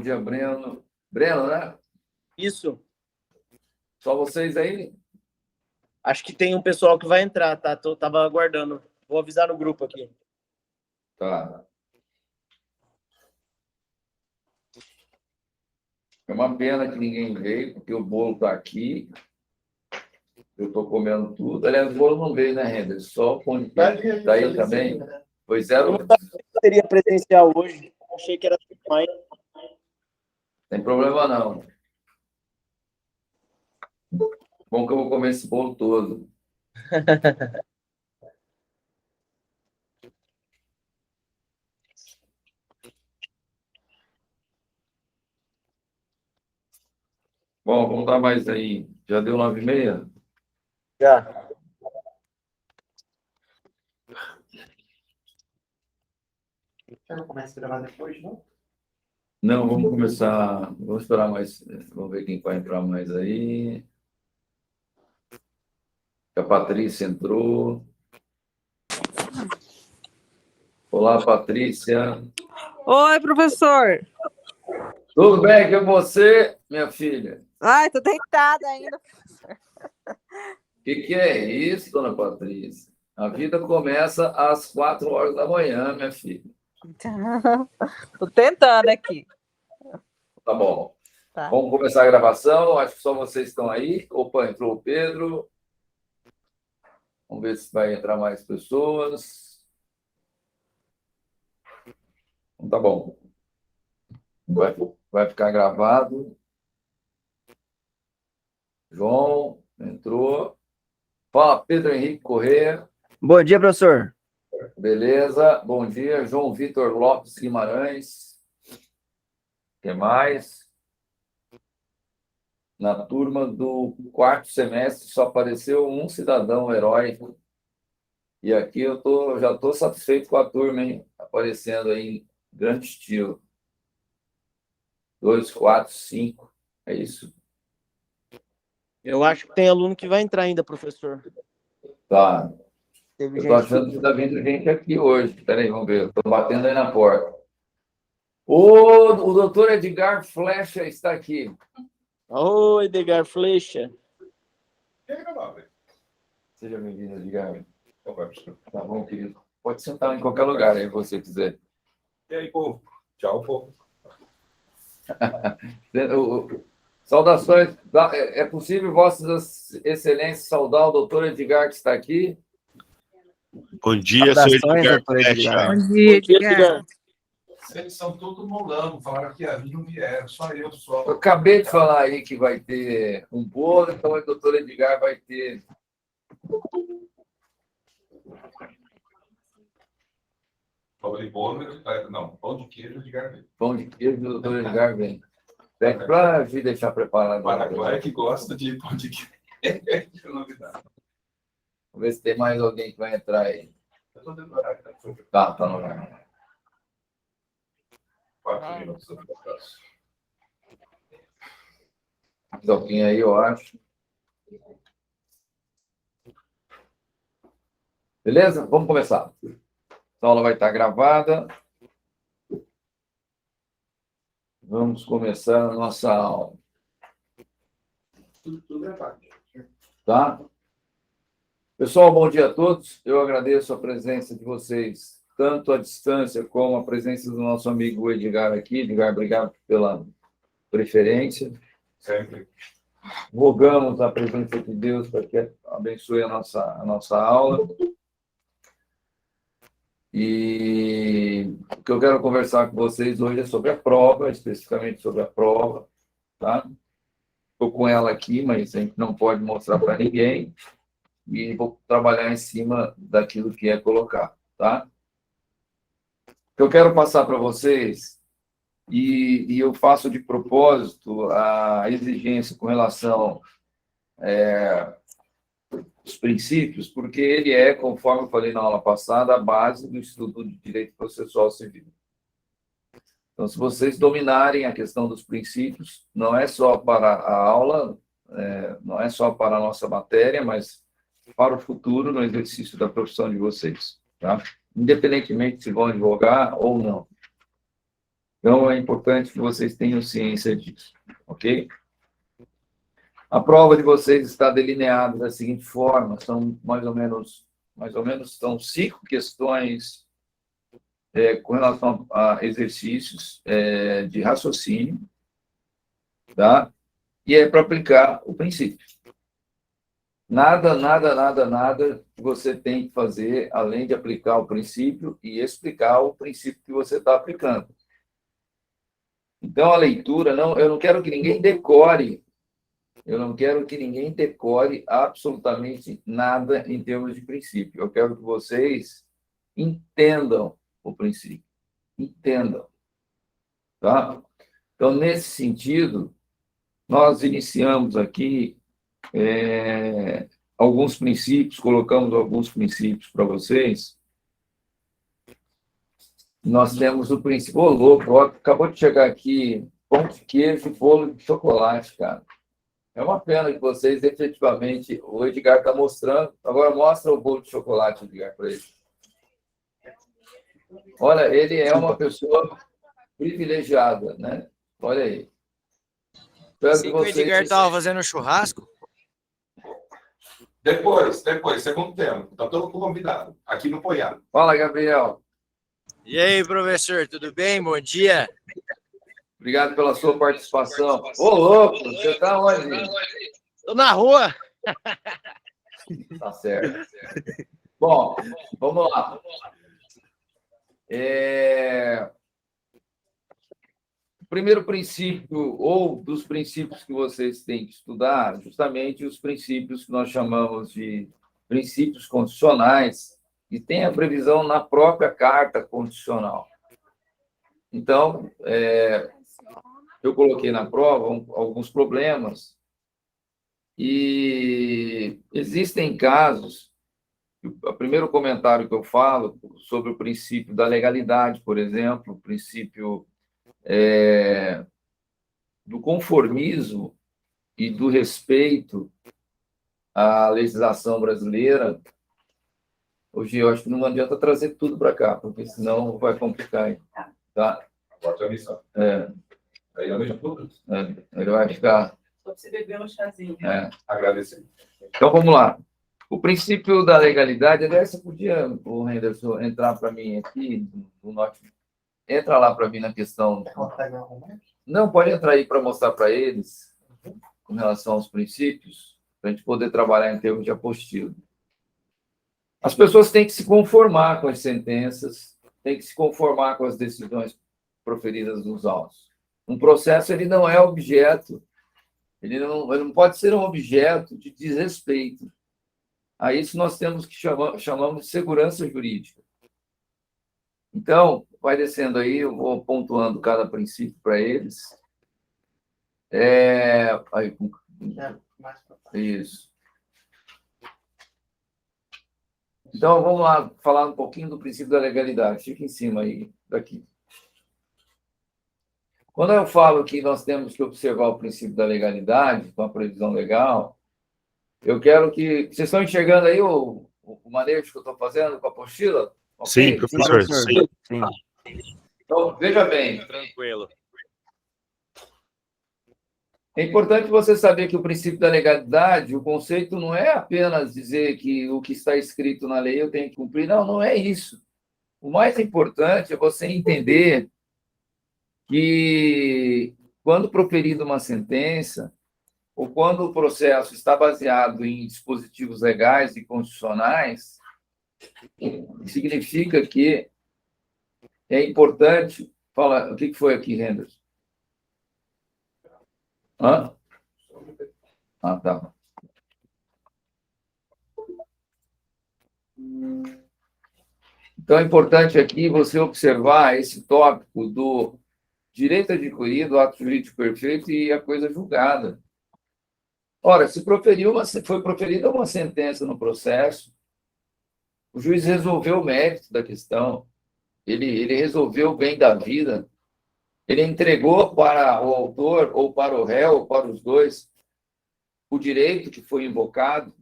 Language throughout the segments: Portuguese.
Bom dia, Breno. Breno, né? Isso. Só vocês aí? Acho que tem um pessoal que vai entrar, tá? Tava aguardando. Vou avisar no grupo aqui. Tá. É uma pena que ninguém veio, porque o bolo está aqui. Eu estou comendo tudo. Aliás, o bolo não veio, né, Render? Só o pão de queijo. Está aí também? Foi zero. Seria presencial hoje. Achei que era mais. Tem problema não. Bom que eu vou comer esse bolo todo. Bom, vamos dar mais aí. Já deu 9h30? Já. Você não começa a gravar depois, não? Não, vamos começar. Vamos esperar mais. Vamos ver quem vai entrar mais aí. A Patrícia entrou. Olá, Patrícia. Oi, professor. Tudo bem com você, minha filha? Ai, tô deitada ainda, professor. O que é isso, dona Patrícia? A vida começa às 4h da manhã, minha filha. Tô tentando aqui. Tá bom. Tá. Vamos começar a gravação. Acho que só vocês estão aí. Opa, entrou o Pedro. Vamos ver se vai entrar mais pessoas. Então, tá bom. Vai ficar gravado. João entrou. Fala, Pedro Henrique Corrêa. Bom dia, professor. Beleza. Bom dia, João Vitor Lopes Guimarães. O que mais? Na turma do 4º semestre só apareceu um cidadão herói. E aqui já estou satisfeito com a turma, hein? Aparecendo aí em grande estilo. 2, 4, 5. É isso? Eu acho que tem aluno que vai entrar ainda, professor. Tá. Teve Eu gente estou achando que está vindo gente aqui hoje. Espera aí, vamos ver. Estou batendo aí na porta. O doutor Edgar Flecha está aqui. Oi, Edgar Flecha. Seja bem-vindo, Edgar. Tá bom, querido. Pode sentar em qualquer lugar aí, se você quiser. E aí, povo? Tchau, povo. Saudações. É possível, Vossas Excelências, saudar o doutor Edgar que está aqui? Bom dia, senhor Edgar. Bom dia, Edgar. Eles são todos molando, falaram que ia vir, não vieram, só eu só. Eu acabei de falar aí que vai ter um bolo, então o doutor Edgar vai ter. Pão de bolo, não, pão de queijo, Edgar vem. Pão de queijo, o doutor Edgar vem. Pede para vir deixar preparado. Paraguai que gosta de pão de queijo. Que novidade. Vamos ver se tem mais alguém que vai entrar aí. Eu estou dentro do horário, Tá no horário. 4 minutos atrás. Mais alguém aí, eu acho. Beleza? Vamos começar. A aula vai estar gravada. Vamos começar a nossa aula. Tudo gravado. Tá? Pessoal, bom dia a todos. Eu agradeço a presença de vocês, tanto à distância como a presença do nosso amigo Edgar aqui. Edgar, obrigado pela preferência. Sempre. Rogamos a presença de Deus para que abençoe a nossa aula. E o que eu quero conversar com vocês hoje é sobre a prova, especificamente sobre a prova, tá? Estou com ela aqui, mas a gente não pode mostrar para ninguém. E vou trabalhar em cima daquilo que é colocado, tá? O que eu quero passar para vocês, e eu faço de propósito a exigência com relação aos princípios, porque ele é, conforme eu falei na aula passada, a base do estudo de direito processual civil. Então, se vocês dominarem a questão dos princípios, não é só para a aula, não é só para a nossa matéria, mas para o futuro no exercício da profissão de vocês, tá? Independentemente se vão advogar ou não. Então, é importante que vocês tenham ciência disso, ok? A prova de vocês está delineada da seguinte forma, são mais ou menos são 5 questões com relação a exercícios de raciocínio, tá? E é para aplicar o princípio. Nada que você tem que fazer além de aplicar o princípio e explicar o princípio que você está aplicando. Então, a leitura, eu não quero que ninguém decore, absolutamente nada em termos de princípio. Eu quero que vocês entendam o princípio. Entendam. Tá? Então, nesse sentido, nós iniciamos aqui alguns princípios, colocamos alguns princípios para vocês. Nós temos o princípio... Ô, louco, ó, acabou de chegar aqui pão de queijo e bolo de chocolate, cara. É uma pena que vocês, efetivamente, o Edgar está mostrando. Agora mostra o bolo de chocolate, Edgar, para ele. Olha, ele é uma pessoa privilegiada, né? Olha aí. Espero que O Edgar estava fazendo churrasco. Depois, segundo tempo. Está todo convidado. Aqui no Poiado. Fala, Gabriel. E aí, professor, tudo bem? Bom dia. Obrigado pela sua participação. Ô, louco, você está onde? Tô na rua. Tá certo. Bom, vamos lá. O primeiro princípio, ou dos princípios que vocês têm que estudar, justamente os princípios que nós chamamos de princípios constitucionais, e tem a previsão na própria Carta Constitucional. Então, eu coloquei na prova alguns problemas, e existem casos. O primeiro comentário que eu falo sobre o princípio da legalidade, por exemplo, o princípio do conformismo e do respeito à legislação brasileira. Hoje eu acho que não adianta trazer tudo para cá, porque senão vai complicar. Tá? Bota a missão. Aí eu vejo tudo. Ele vai ficar... Só você beber um chazinho. Agradecer. Então, vamos lá. O princípio da legalidade, aliás, você podia, o Henderson, entrar para mim aqui no note. Entra lá para mim na questão. Não, pode entrar aí para mostrar para eles, com relação aos princípios, para a gente poder trabalhar em termos de apostila. As pessoas têm que se conformar com as sentenças, têm que se conformar com as decisões proferidas nos autos. Um processo, ele não é objeto, ele não pode ser um objeto de desrespeito. A isso nós temos que chamamos de segurança jurídica. Então, vai descendo aí, eu vou pontuando cada princípio para eles. Isso. Então, vamos lá falar um pouquinho do princípio da legalidade. Fica em cima aí, daqui. Quando eu falo que nós temos que observar o princípio da legalidade, com a previsão legal, eu quero que... Vocês estão enxergando aí o manejo que eu estou fazendo com a apostila? Sim, Okay? professor. Sim. Então, veja bem. Tranquilo. É importante você saber que o princípio da legalidade, o conceito não é apenas dizer que o que está escrito na lei eu tenho que cumprir. Não, não é isso. O mais importante é você entender que, quando proferida uma sentença, ou quando o processo está baseado em dispositivos legais e constitucionais, significa que é importante... Fala, o que foi aqui, Henderson? Hã? Tá. Então, é importante aqui você observar esse tópico do direito adquirido, ato jurídico perfeito e a coisa julgada. Ora, foi proferida uma sentença no processo, o juiz resolveu o mérito da questão, ele resolveu o bem da vida, ele entregou para o autor, ou para o réu, ou para os dois, o direito que foi invocado.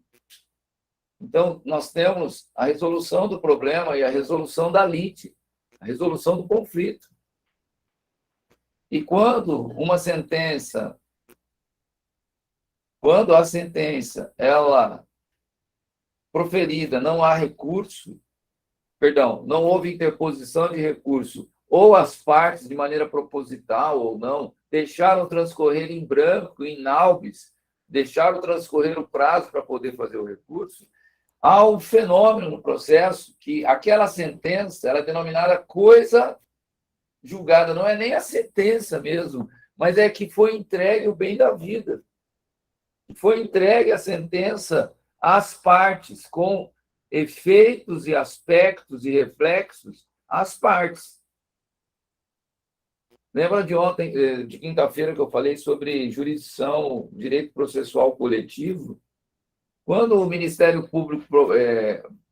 Então, nós temos a resolução do problema e a resolução da lite, a resolução do conflito. E quando a sentença ela proferida, não há recurso, perdão, não houve interposição de recurso, ou as partes, de maneira proposital ou não, deixaram transcorrer em branco, em naubes, deixaram transcorrer o prazo para poder fazer o recurso, há um fenômeno no processo que aquela sentença ela é denominada coisa julgada, não é nem a sentença mesmo, mas é que foi entregue o bem da vida. Foi entregue a sentença às partes, com efeitos e aspectos e reflexos às partes. Lembra de ontem, de quinta-feira, que eu falei sobre jurisdição, direito processual coletivo? Quando o Ministério Público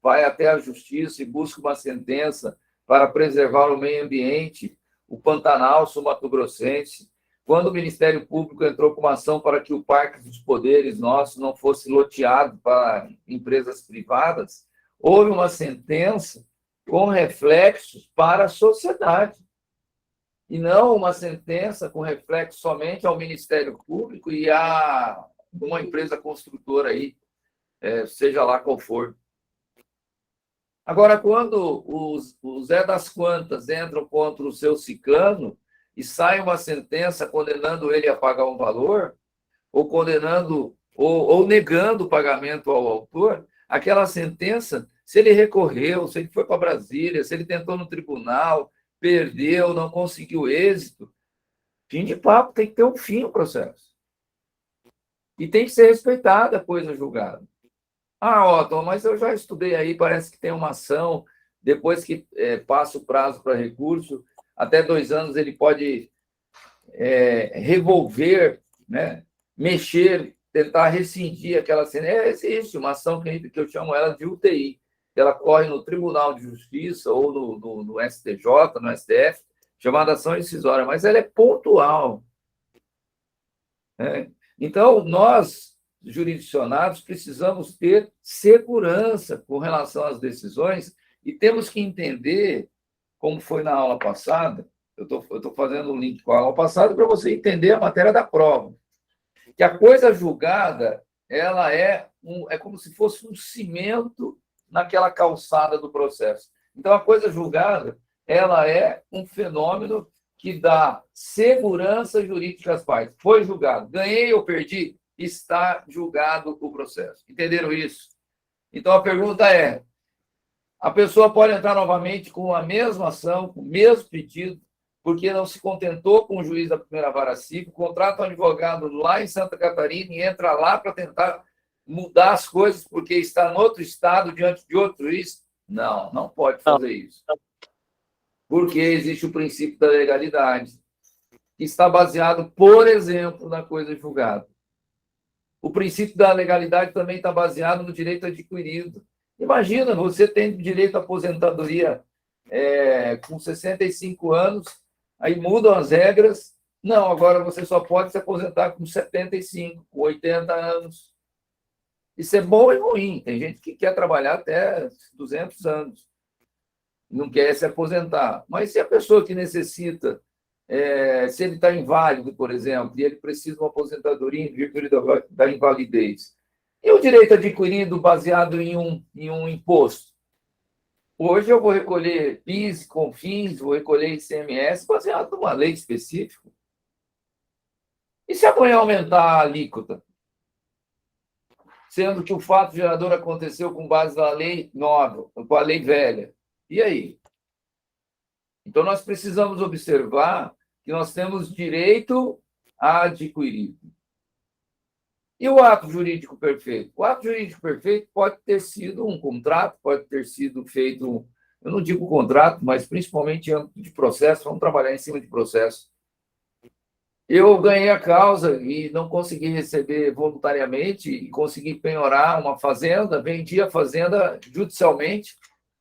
vai até a Justiça e busca uma sentença para preservar o meio ambiente, o Pantanal sul-mato-grossense, quando o Ministério Público entrou com uma ação para que o Parque dos Poderes nosso não fosse loteado para empresas privadas, houve uma sentença com reflexos para a sociedade, e não uma sentença com reflexo somente ao Ministério Público e a uma empresa construtora aí, seja lá qual for. Agora, quando o Zé das Quantas entram contra o seu ciclano e sai uma sentença condenando ele a pagar um valor, ou condenando, ou negando o pagamento ao autor, aquela sentença, se ele recorreu, se ele foi para Brasília, se ele tentou no tribunal, perdeu, não conseguiu êxito, fim de papo, tem que ter um fim o processo. E tem que ser respeitada a coisa julgada. Otton, mas eu já estudei aí, parece que tem uma ação, depois que passa o prazo para recurso, até 2 anos ele pode revolver, né, mexer, tentar rescindir aquela cena. Existe uma ação que eu chamo ela de UTI, ela corre no Tribunal de Justiça ou no STJ, no STF, chamada ação rescisória, mas ela é pontual. Né? Então, nós, jurisdicionados, precisamos ter segurança com relação às decisões e temos que entender, como foi na aula passada, eu estou fazendo um link com a aula passada para você entender a matéria da prova, que a coisa julgada ela é como se fosse um cimento naquela calçada do processo. Então, a coisa julgada ela é um fenômeno que dá segurança jurídica às partes. Foi julgado, ganhei ou perdi, está julgado o processo. Entenderam isso? Então, a pergunta é, a pessoa pode entrar novamente com a mesma ação, com o mesmo pedido, porque não se contentou com o juiz da primeira vara civil, contrata um advogado lá em Santa Catarina e entra lá para tentar mudar as coisas porque está em outro estado, diante de outro juiz? Não, não pode fazer isso. Porque existe o princípio da legalidade, que está baseado, por exemplo, na coisa julgada. O princípio da legalidade também está baseado no direito adquirido. Imagina, você tem direito à aposentadoria com 65 anos, aí mudam as regras. Não, agora você só pode se aposentar com 75, com 80 anos. Isso é bom e ruim. Tem gente que quer trabalhar até 200 anos, não quer se aposentar. Mas se a pessoa que necessita, se ele está inválido, por exemplo, e ele precisa de uma aposentadoria em virtude da invalidez, e o direito adquirido baseado em um imposto? Hoje eu vou recolher PIS, CONFINS, vou recolher ICMS baseado numa lei específica. E se amanhã aumentar a alíquota? Sendo que o fato gerador aconteceu com base na lei nova, com a lei velha. E aí? Então, nós precisamos observar que nós temos direito a adquirir. E o ato jurídico perfeito? O ato jurídico perfeito pode ter sido um contrato, pode ter sido feito, eu não digo contrato, mas principalmente em âmbito de processo, vamos trabalhar em cima de processo. Eu ganhei a causa e não consegui receber voluntariamente e consegui penhorar uma fazenda, vendi a fazenda judicialmente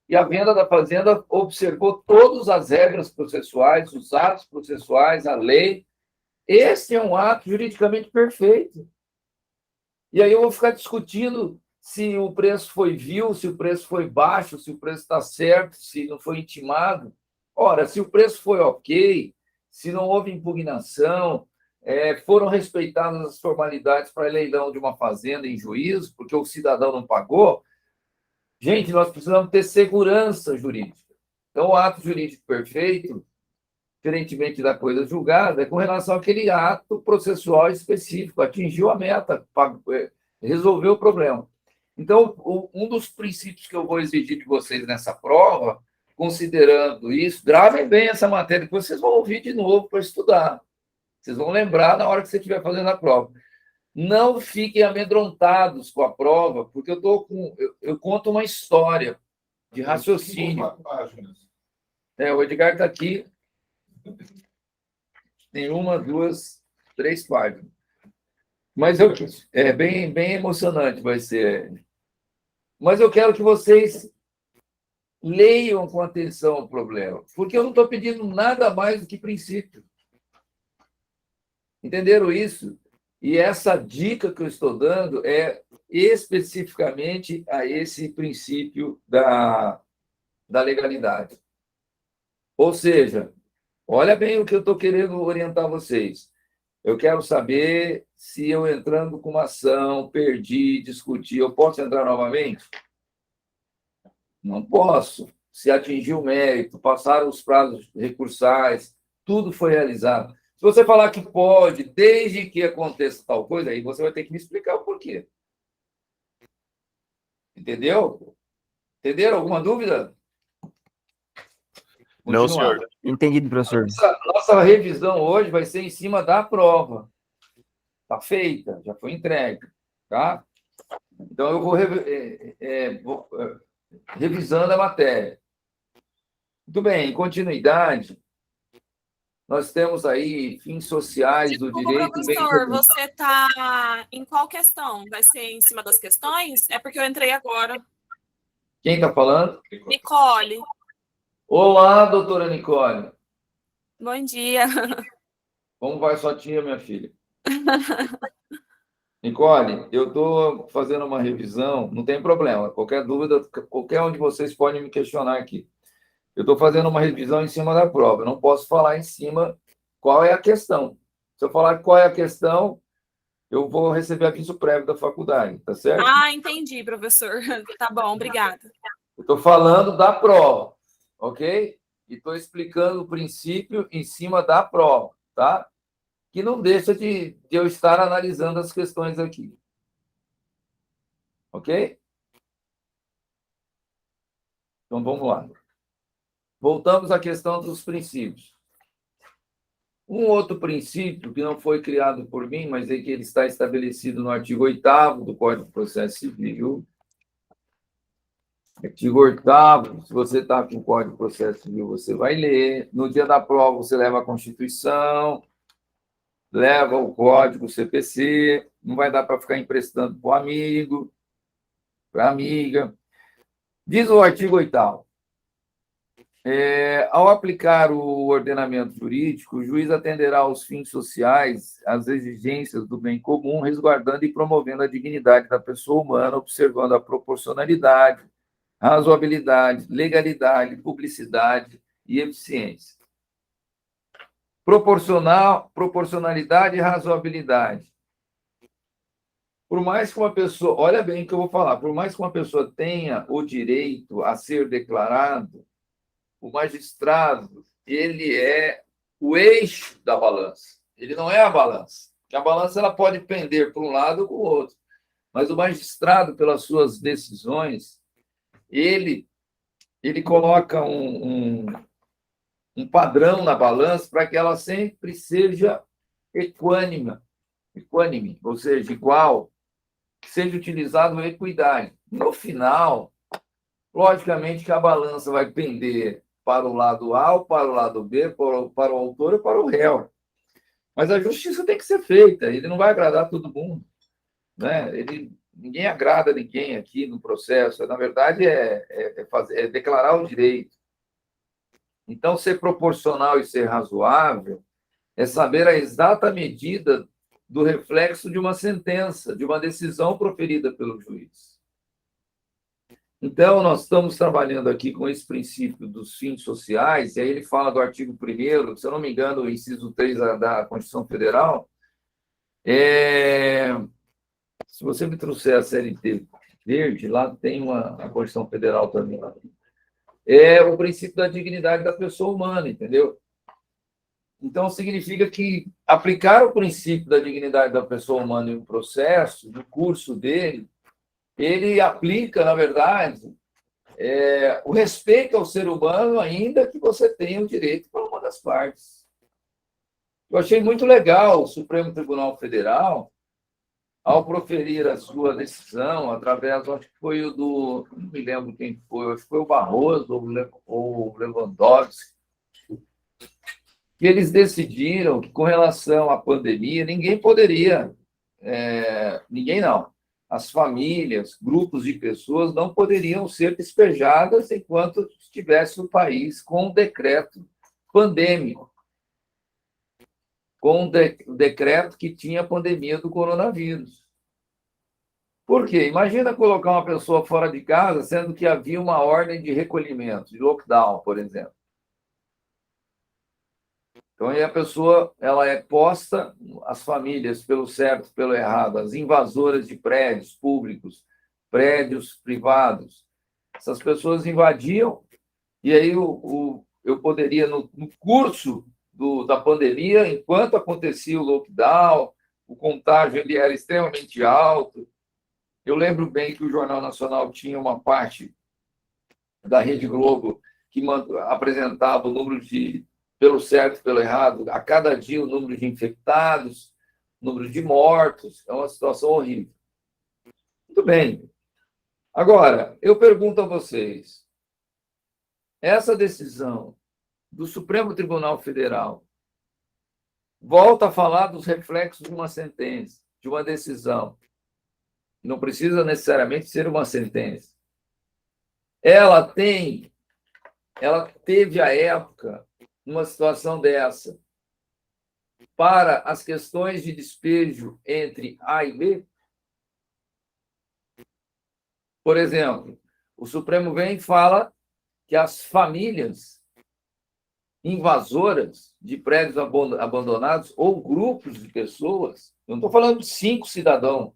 e a venda da fazenda observou todas as regras processuais, os atos processuais, a lei. Esse é um ato juridicamente perfeito. E aí eu vou ficar discutindo se o preço foi vil, se o preço foi baixo, se o preço está certo, se não foi intimado. Ora, se o preço foi ok, se não houve impugnação, foram respeitadas as formalidades para leilão de uma fazenda em juízo, porque o cidadão não pagou. Gente, nós precisamos ter segurança jurídica. Então, o ato jurídico perfeito, diferentemente da coisa julgada, é com relação àquele ato processual específico, atingiu a meta, resolveu o problema. Então, um dos princípios que eu vou exigir de vocês nessa prova, considerando isso, gravem bem essa matéria, que vocês vão ouvir de novo para estudar. Vocês vão lembrar na hora que você estiver fazendo a prova. Não fiquem amedrontados com a prova, porque eu conto uma história de raciocínio. 4 páginas. O Edgar está aqui. Tem 1, 2, 3 páginas. Mas é bem emocionante, vai ser. Mas eu quero que vocês leiam com atenção o problema, porque eu não estou pedindo nada mais do que princípio. Entenderam isso? E essa dica que eu estou dando é especificamente a esse princípio da legalidade. Ou seja, olha bem o que eu estou querendo orientar vocês. Eu quero saber se eu entrando com uma ação, perdi, discuti, eu posso entrar novamente? Não posso. Se atingiu o mérito, passaram os prazos recursais, tudo foi realizado. Se você falar que pode, desde que aconteça tal coisa, aí você vai ter que me explicar o porquê. Entendeu? Entenderam? Alguma dúvida? Não, Continuar. senhor. Entendido, professor. Nossa revisão hoje vai ser em cima da prova. Está feita, já foi entregue. Tá? Então, eu vou revisando a matéria. Muito bem, em continuidade, nós temos aí fins sociais do Desculpa, direito. professor, você está em qual questão? Vai ser em cima das questões? É porque eu entrei agora. Quem está falando? Nicole, Olá, doutora Nicole. bom dia. Como vai sua tia, minha filha? Nicole, eu estou fazendo uma revisão, não tem problema. Qualquer dúvida, qualquer um de vocês pode me questionar aqui. Eu estou fazendo uma revisão em cima da prova. Eu não posso falar em cima qual é a questão. Se eu falar qual é a questão, eu vou receber aviso prévio da faculdade, tá certo? Ah, entendi, professor. Tá bom, obrigada. Eu estou falando da prova, ok? E estou explicando o princípio em cima da prova, tá? Que não deixa de eu estar analisando as questões aqui. Ok? Então, vamos lá. Voltamos à questão dos princípios. Um outro princípio que não foi criado por mim, mas é que ele está estabelecido no artigo 8º do Código de Processo Civil. Artigo 8º, se você está com o Código de Processo Civil, você vai ler. No dia da prova, você leva a Constituição, leva o Código CPC, não vai dar para ficar emprestando para o amigo, para a amiga. Diz o artigo 8º. Ao aplicar o ordenamento jurídico, o juiz atenderá aos fins sociais, às exigências do bem comum, resguardando e promovendo a dignidade da pessoa humana, observando a proporcionalidade, razoabilidade, legalidade, publicidade e eficiência. Proporcionalidade e razoabilidade. Por mais que uma pessoa, olha bem o que eu vou falar, por mais que uma pessoa tenha o direito a ser declarado, o magistrado, ele é o eixo da balança. Ele não é a balança. Porque a balança ela pode pender para um lado ou para o outro. Mas o magistrado, pelas suas decisões, ele coloca um padrão na balança para que ela sempre seja equânime, ou seja, igual, que seja utilizado a equidade. No final, logicamente que a balança vai pender para o lado A ou para o lado B, para o autor ou para o réu. Mas a justiça tem que ser feita, ele não vai agradar todo mundo. Né? Ninguém agrada ninguém aqui no processo, na verdade é declarar o direito. Então, ser proporcional e ser razoável é saber a exata medida do reflexo de uma sentença, de uma decisão proferida pelo juiz. Então, nós estamos trabalhando aqui com esse princípio dos fins sociais, e aí ele fala do artigo 1º, se eu não me engano, o inciso 3 da Constituição Federal. Se você me trouxer a CLT verde, lá tem a Constituição Federal também. É o princípio da dignidade da pessoa humana, entendeu? Então, significa que aplicar o princípio da dignidade da pessoa humana em um processo, no curso dele, ele aplica, na verdade, o respeito ao ser humano, ainda que você tenha o direito para uma das partes. Eu achei muito legal o Supremo Tribunal Federal, ao proferir a sua decisão, através, acho que foi não me lembro quem foi, acho que foi o Barroso ou o Lewandowski, que eles decidiram que, com relação à pandemia, ninguém poderia, ninguém não, as famílias, grupos de pessoas não poderiam ser despejadas enquanto estivesse o país com um decreto pandêmico, com o decreto que tinha a pandemia do coronavírus. Por quê? Imagina colocar uma pessoa fora de casa, sendo que havia uma ordem de recolhimento, de lockdown, por exemplo. Então, aí a pessoa ela é posta, as famílias, pelo certo, pelo errado, as invasoras de prédios públicos, prédios privados. Essas pessoas invadiam, e aí eu poderia, no curso da pandemia, enquanto acontecia o lockdown, o contágio ele era extremamente alto. Eu lembro bem que o Jornal Nacional tinha uma parte da Rede Globo que apresentava o número pelo certo e pelo errado, a cada dia o número de infectados, o número de mortos. É uma situação horrível. Muito bem. Agora, eu pergunto a vocês, essa decisão do Supremo Tribunal Federal volta a falar dos reflexos de uma sentença, de uma decisão. Não precisa necessariamente ser uma sentença. Ela teve à época uma situação dessa para as questões de despejo entre A e B. Por exemplo, o Supremo vem e fala que as famílias invasoras de prédios abandonados ou grupos de pessoas, eu não estou falando de 5 cidadãos,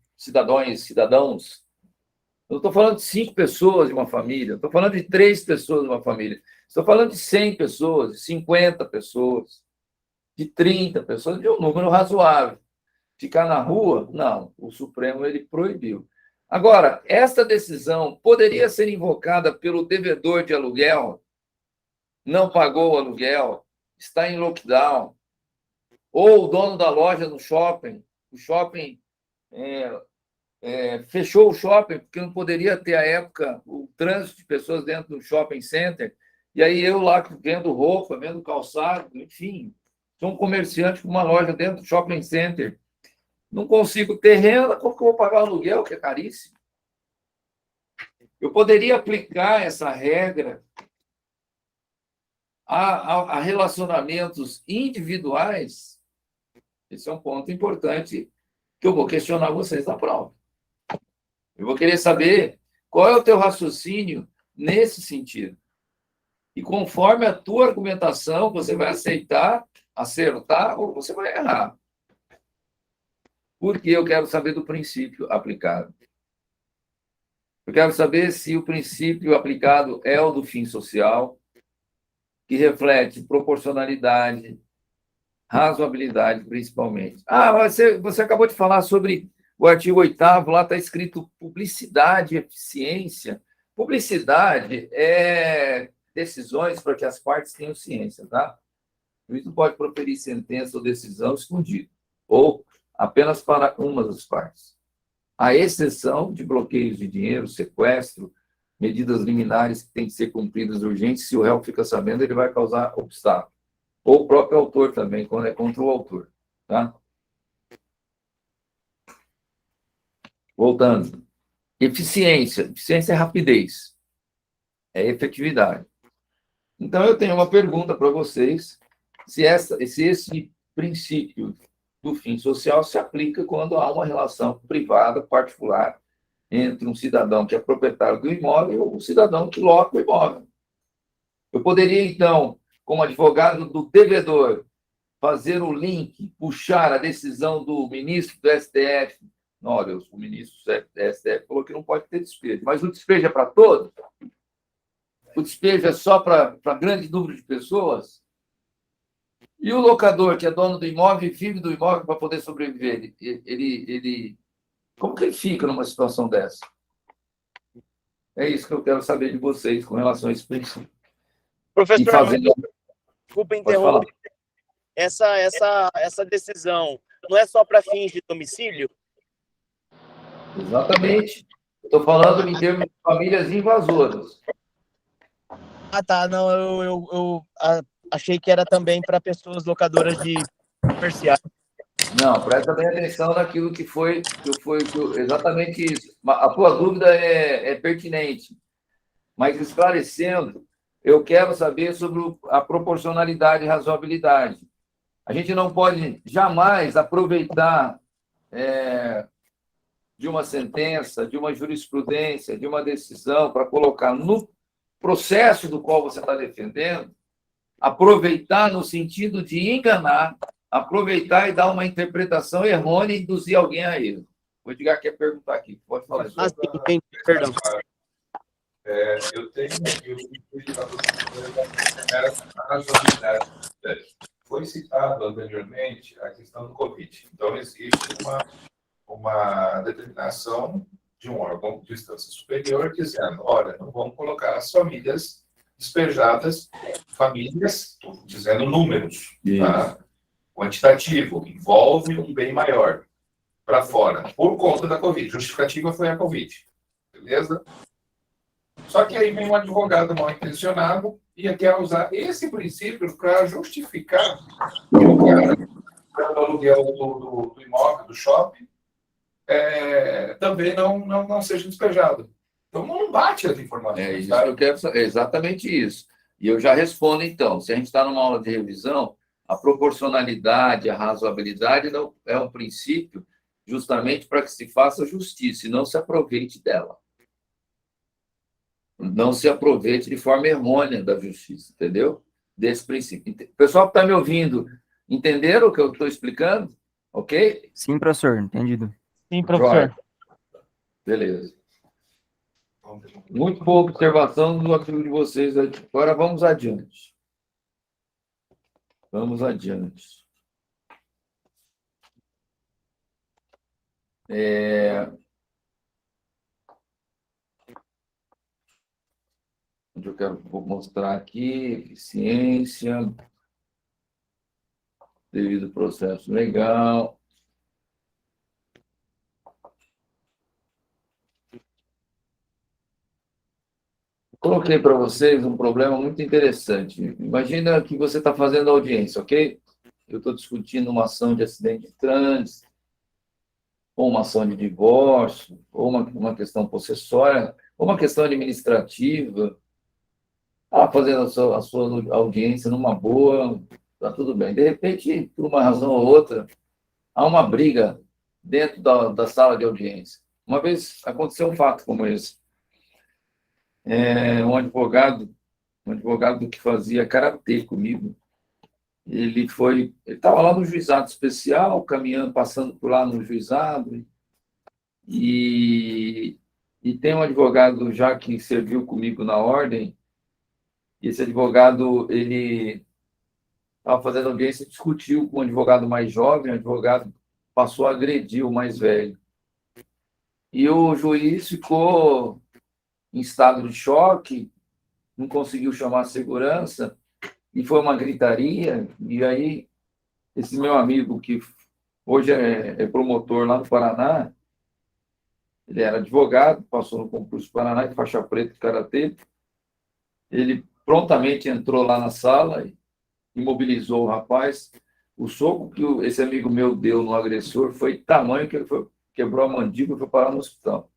eu não estou falando de 5 pessoas de uma família, estou falando de 3 pessoas de uma família, estou falando de 100 pessoas, de 50 pessoas, de 30 pessoas, de um número razoável. Ficar na rua? Não, o Supremo ele proibiu. Agora, esta decisão poderia ser invocada pelo devedor de aluguel, não pagou o aluguel, está em lockdown, ou o dono da loja no shopping, o shopping fechou o shopping porque não poderia ter, à época, o trânsito de pessoas dentro do shopping center, e aí eu lá vendo roupa, vendo calçado, enfim, sou um comerciante com uma loja dentro do shopping center, não consigo ter renda, como que eu vou pagar o aluguel, que é caríssimo? Eu poderia aplicar essa regra a relacionamentos individuais. Esse é um ponto importante que eu vou questionar vocês na prova. Eu vou querer saber qual é o teu raciocínio nesse sentido. E conforme a tua argumentação, você vai acertar ou você vai errar. Porque eu quero saber do princípio aplicado. Eu quero saber se o princípio aplicado é o do fim social, que reflete proporcionalidade, razoabilidade, principalmente. Mas você acabou de falar sobre o artigo 8º, lá está escrito publicidade e eficiência. Publicidade é decisões para que as partes tenham ciência, tá? O juiz não pode proferir sentença ou decisão escondida, ou apenas para uma das partes. À exceção de bloqueios de dinheiro, sequestro, medidas liminares que têm que ser cumpridas urgentes, se o réu fica sabendo, ele vai causar obstáculo. Ou o próprio autor também, quando é contra o autor. Tá? Voltando. Eficiência. Eficiência é rapidez. É efetividade. Então, eu tenho uma pergunta para vocês, se esse princípio do fim social se aplica quando há uma relação privada, particular, entre um cidadão que é proprietário do imóvel e um cidadão que loca o imóvel. Eu poderia, então, como advogado do devedor, fazer o link, puxar a decisão do ministro do STF. Olha, o ministro do STF falou que não pode ter despejo, mas o despejo é para todos? O despejo é só para grande número de pessoas? E o locador, que é dono do imóvel e vive do imóvel para poder sobreviver, como que ele fica numa situação dessa? É isso que eu quero saber de vocês com relação a esse princípio. Professor, E fazendo... desculpa Pode falar. interromper. Essa decisão não é só para fins de domicílio? Exatamente. Estou falando em termos de famílias invasoras. Ah, tá. Não, eu achei que era também para pessoas locadoras de comerciais. Não, presta bem atenção naquilo que foi exatamente isso. A tua dúvida é pertinente, mas esclarecendo, eu quero saber sobre a proporcionalidade e razoabilidade. A gente não pode jamais aproveitar de uma sentença, de uma jurisprudência, de uma decisão para colocar no processo do qual você está defendendo, aproveitar no sentido de enganar, aproveitar e dar uma interpretação errônea e induzir alguém a erro. O Edgar quer perguntar aqui, pode falar isso. Ah, sim, entendi, perdão. Eu tenho aqui a razoabilidade. Foi citado anteriormente a questão do Covid. Então, existe uma determinação de um órgão de instância superior dizendo, olha, não vamos colocar as famílias despejadas, famílias, estou dizendo números, tá? Quantitativo, envolve um bem maior para fora, por conta da Covid. Justificativa foi a Covid, beleza? Só que aí vem um advogado mal intencionado e quer usar esse princípio para justificar que o cara, pelo aluguel do imóvel, do shopping, também não seja despejado. Então, não bate as informações. É isso que eu quero saber, exatamente isso. E eu já respondo, então, se a gente está numa aula de revisão, a proporcionalidade, a razoabilidade não é um princípio justamente para que se faça justiça e não se aproveite dela. Não se aproveite de forma errônea da justiça, entendeu? Desse princípio. O pessoal que está me ouvindo, entenderam o que eu estou explicando? Ok? Sim, professor, entendido. Sim, professor. Beleza. Muito boa observação do artigo de vocês. Agora vamos adiante. Vamos adiante. Onde eu vou mostrar aqui, eficiência, devido processo legal. Coloquei para vocês um problema muito interessante. Imagina que você está fazendo audiência, ok? Eu estou discutindo uma ação de acidente de trânsito, ou uma ação de divórcio, ou uma questão possessória, ou uma questão administrativa. Fazendo a sua audiência numa boa, está tudo bem. De repente, por uma razão ou outra, há uma briga dentro da sala de audiência. Uma vez aconteceu um fato como esse. Um advogado que fazia karatê comigo, ele estava lá no juizado especial, caminhando, passando por lá no juizado, e tem um advogado já que serviu comigo na ordem, e esse advogado, ele estava fazendo audiência, discutiu com um advogado mais jovem, o advogado passou a agredir o mais velho. E o juiz ficou em estado de choque, não conseguiu chamar a segurança, e foi uma gritaria, e aí esse meu amigo, que hoje é promotor lá no Paraná, ele era advogado, passou no concurso do Paraná, de faixa preta de karatê, ele prontamente entrou lá na sala, imobilizou o rapaz. O soco que esse amigo meu deu no agressor foi tamanho que ele quebrou a mandíbula e foi parar no hospital.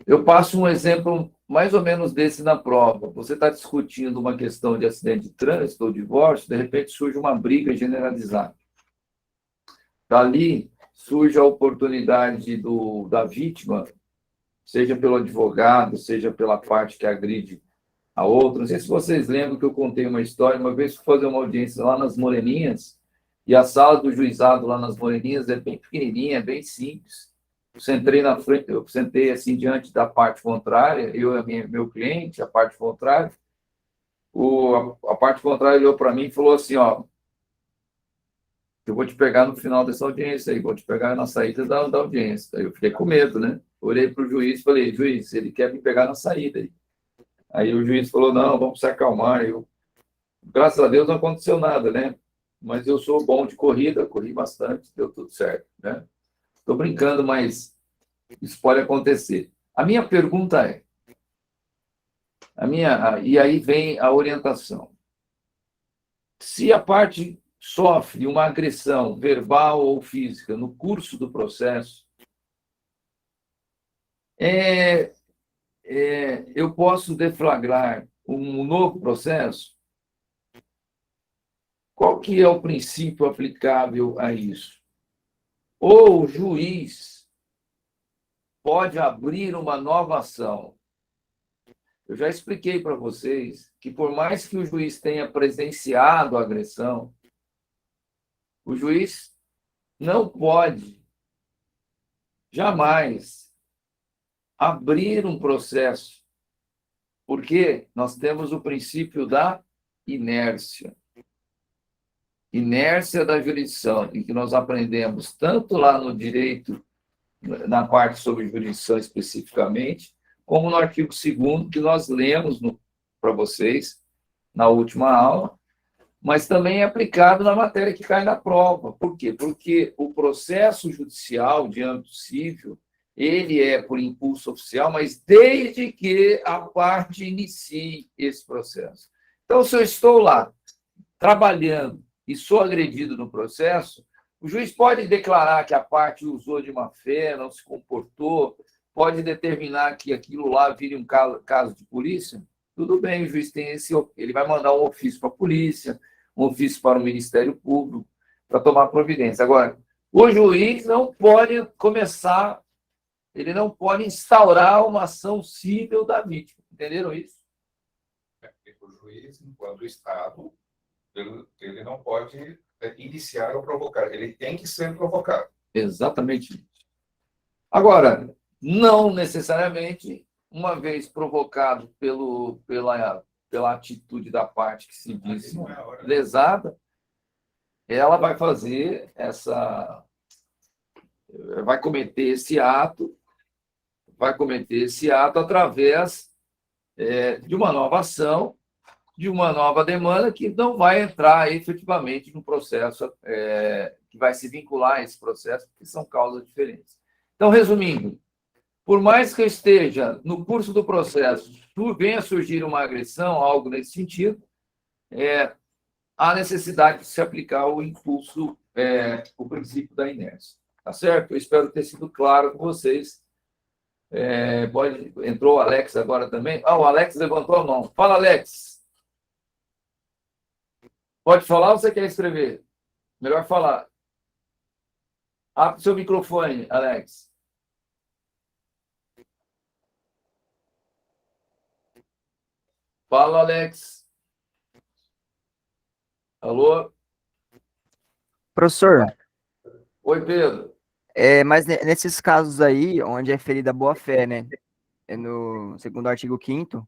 Eu passo um exemplo mais ou menos desse na prova. Você está discutindo uma questão de acidente de trânsito ou divórcio, de repente surge uma briga generalizada. Dali surge a oportunidade da vítima, seja pelo advogado, seja pela parte que agride a outra. Não sei se vocês lembram que eu contei uma história, uma vez fui fazer uma audiência lá nas Moreninhas, e a sala do juizado lá nas Moreninhas é bem pequenininha, é bem simples. Eu sentei assim diante da parte contrária, meu cliente, a parte contrária. A parte contrária olhou para mim e falou assim, ó, eu vou te pegar no final dessa audiência aí, vou te pegar na saída da audiência. Aí eu fiquei com medo, né? Olhei para o juiz e falei, juiz, ele quer me pegar na saída aí. Aí o juiz falou, não, vamos se acalmar. Graças a Deus não aconteceu nada, né? Mas eu sou bom de corrida, corri bastante, deu tudo certo, né? Estou brincando, mas isso pode acontecer. A minha pergunta é, e aí vem a orientação. Se a parte sofre uma agressão verbal ou física no curso do processo, eu posso deflagrar um novo processo? Qual que é o princípio aplicável a isso? Ou o juiz pode abrir uma nova ação? Eu já expliquei para vocês que, por mais que o juiz tenha presenciado a agressão, o juiz não pode jamais abrir um processo, porque nós temos o princípio da inércia. Inércia da jurisdição, em que nós aprendemos tanto lá no direito, na parte sobre jurisdição especificamente, como no artigo 2º, que nós lemos para vocês na última aula, mas também é aplicado na matéria que cai na prova. Por quê? Porque o processo judicial de âmbito civil, ele é por impulso oficial, mas desde que a parte inicie esse processo. Então, se eu estou lá trabalhando e sou agredido no processo, o juiz pode declarar que a parte usou de má fé, não se comportou, pode determinar que aquilo lá vire um caso de polícia. Tudo bem, o juiz tem ele vai mandar um ofício para a polícia, um ofício para o Ministério Público, para tomar providência. Agora, o juiz não pode começar, ele não pode instaurar uma ação civil da vítima. Entenderam isso? O juiz, enquanto Estado, ele não pode iniciar ou provocar, ele tem que ser provocado. Exatamente isso. Agora, não necessariamente, uma vez provocado pela atitude da parte que se diz lesada, ela vai fazer vai cometer esse ato através de uma nova ação, de uma nova demanda que não vai entrar efetivamente no processo, que vai se vincular a esse processo, porque são causas diferentes. Então, resumindo, por mais que eu esteja no curso do processo, venha surgir uma agressão, algo nesse sentido, há necessidade de se aplicar o impulso, o princípio da inércia. Tá certo? Eu espero ter sido claro com vocês. Entrou o Alex agora também. O Alex levantou a mão. Fala, Alex. Pode falar ou você quer escrever? Melhor falar. Abre seu microfone, Alex. Fala, Alex. Alô? Professor, Oi, Pedro. mas nesses casos aí, onde é ferida a boa-fé, né? No segundo artigo 5º,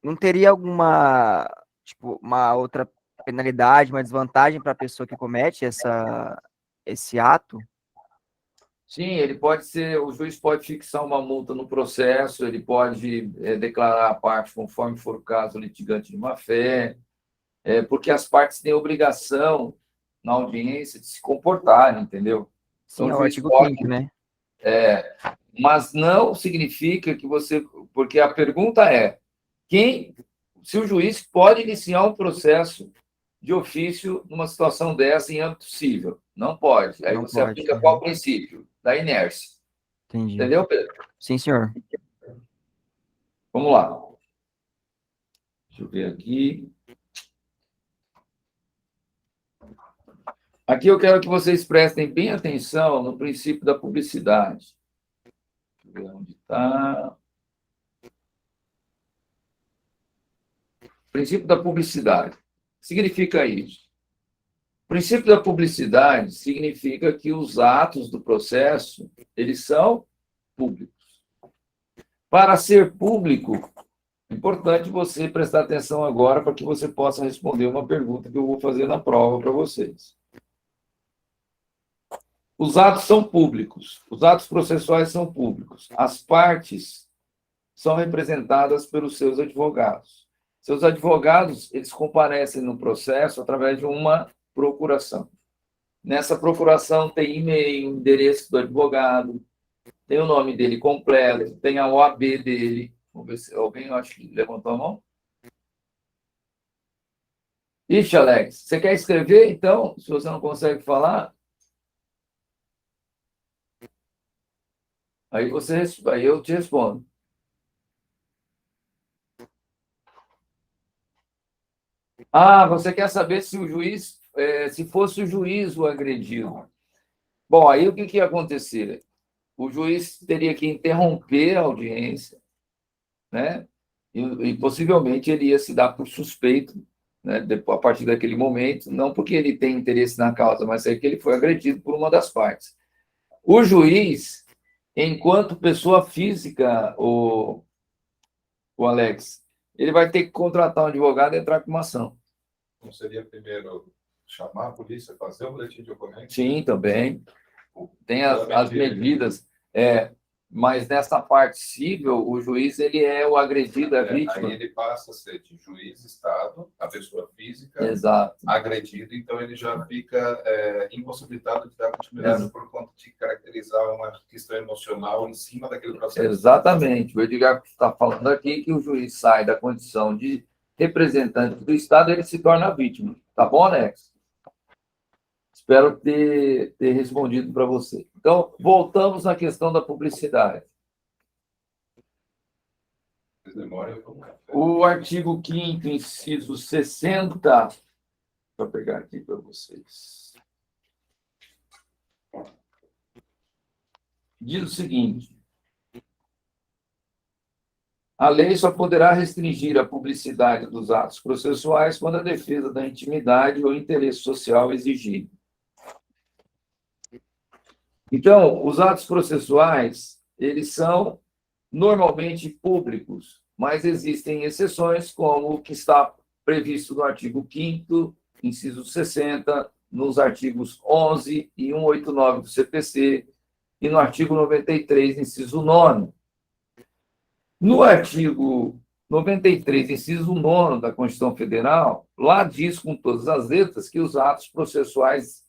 não teria alguma, tipo, uma outra penalidade, uma desvantagem para a pessoa que comete esse ato? Sim, o juiz pode fixar uma multa no processo, ele pode declarar a parte, conforme for o caso, litigante de má-fé, porque as partes têm obrigação na audiência de se comportar, entendeu? Sim, Então, é o o juiz artigo pode, 5º, né? mas não significa que porque a pergunta é, se o juiz pode iniciar um processo de ofício numa situação dessa em âmbito civil? Não pode. Aí Não você pode, aplica né? qual princípio? Da inércia. Entendi. Entendeu, Pedro? Sim, senhor. Vamos lá. Deixa eu ver aqui. Aqui eu quero que vocês prestem bem atenção no princípio da publicidade. Deixa eu ver onde está. Princípio da publicidade. Significa isso. O princípio da publicidade significa que os atos do processo, eles são públicos. Para ser público, é importante você prestar atenção agora para que você possa responder uma pergunta que eu vou fazer na prova para vocês. Os atos são públicos, os atos processuais são públicos. As partes são representadas pelos seus advogados. Seus advogados, eles comparecem no processo através de uma procuração. Nessa procuração tem e-mail, endereço do advogado, tem o nome dele completo, tem a OAB dele. Vamos ver se alguém, eu acho que levantou a mão. Ixi, Alex, você quer escrever, então? Se você não consegue falar, aí eu te respondo. Ah, você quer saber se o juiz, se fosse o juiz o agredido. Bom, aí o que ia acontecer? O juiz teria que interromper a audiência, né? E possivelmente ele ia se dar por suspeito, né? A partir daquele momento, não porque ele tem interesse na causa, mas é que ele foi agredido por uma das partes. O juiz, enquanto pessoa física, o Alex, ele vai ter que contratar um advogado e entrar com uma ação. Não seria primeiro chamar a polícia, fazer o boletim de ocorrência? Sim, também. Tem as medidas, mas nessa parte civil, o juiz ele é o agredido, a vítima. Aí ele passa a ser de juiz, Estado, a pessoa física, Exato. agredido, então ele já fica impossibilitado de dar continuidade por conta de caracterizar uma questão emocional em cima daquele processo. Exatamente. O Edgar está falando aqui que o juiz sai da condição de representante do Estado, ele se torna vítima. Tá bom, Alex? Espero ter respondido para você. Então, voltamos na questão da publicidade. O artigo 5º, inciso 60, vou pegar aqui para vocês. Diz o seguinte: a lei só poderá restringir a publicidade dos atos processuais quando a defesa da intimidade ou interesse social exigir. Então, os atos processuais, eles são normalmente públicos, mas existem exceções, como o que está previsto no artigo 5º, inciso 60, nos artigos 11 e 189 do CPC, e no artigo 93, inciso 9. No artigo 93, inciso 9 da Constituição Federal, lá diz com todas as letras que os atos processuais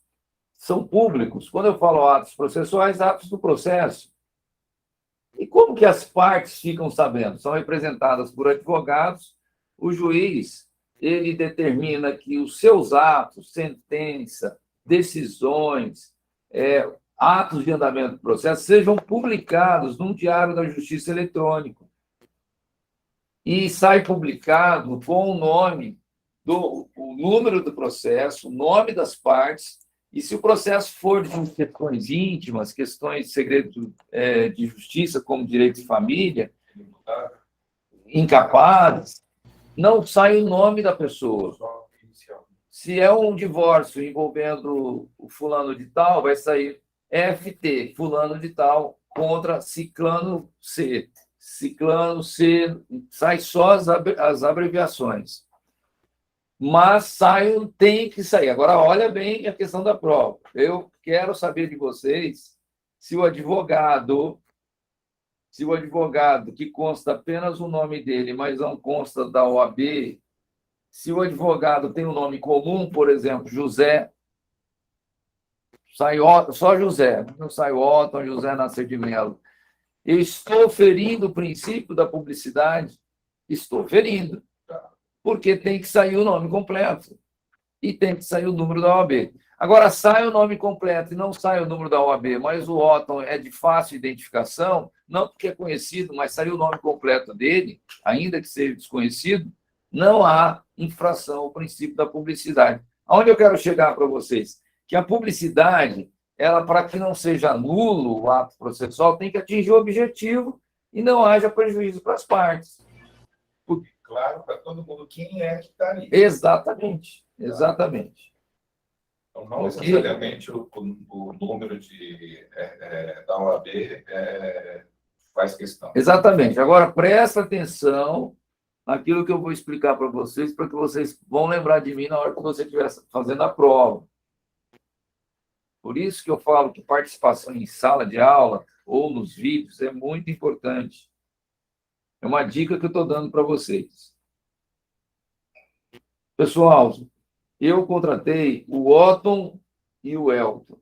são públicos. Quando eu falo atos processuais, atos do processo. E como que as partes ficam sabendo? São representadas por advogados. O juiz, ele determina que os seus atos, sentença, decisões, atos de andamento do processo sejam publicados num diário da Justiça eletrônico. E sai publicado com o nome, o número do processo, o nome das partes. E se o processo for de questões íntimas, questões de segredo de justiça, como direito de família, incapazes, não sai o nome da pessoa. Se é um divórcio envolvendo o fulano de tal, vai sair FT, fulano de tal, contra ciclano C. Ciclano C, sai só as abreviações. Mas tem que sair. Agora, olha bem a questão da prova. Eu quero saber de vocês se o advogado que consta apenas o nome dele, mas não consta da OAB, se o advogado tem um nome comum, por exemplo, José, sai só José, não sai Otton, José Nascer de Melo. Eu estou ferindo o princípio da publicidade? Estou ferindo. Porque tem que sair o nome completo e tem que sair o número da OAB. Agora, sai o nome completo e não sai o número da OAB, mas o Otton é de fácil identificação, não porque é conhecido, mas saiu o nome completo dele, ainda que seja desconhecido, não há infração ao princípio da publicidade. Aonde eu quero chegar para vocês? que a publicidade, ela, para que não seja nulo o ato processual, tem que atingir o objetivo e não haja prejuízo para as partes. Claro, para todo mundo quem é que está ali. Exatamente, exatamente. Então, não Ok. necessariamente o número da OAB faz questão. Exatamente. Agora, presta atenção naquilo que eu vou explicar para vocês que vocês vão lembrar de mim na hora que você estiver fazendo a prova. Por isso que eu falo que participação em sala de aula ou nos vídeos é muito importante. É uma dica que eu estou dando para vocês. Pessoal, eu contratei o Otton e o Elton.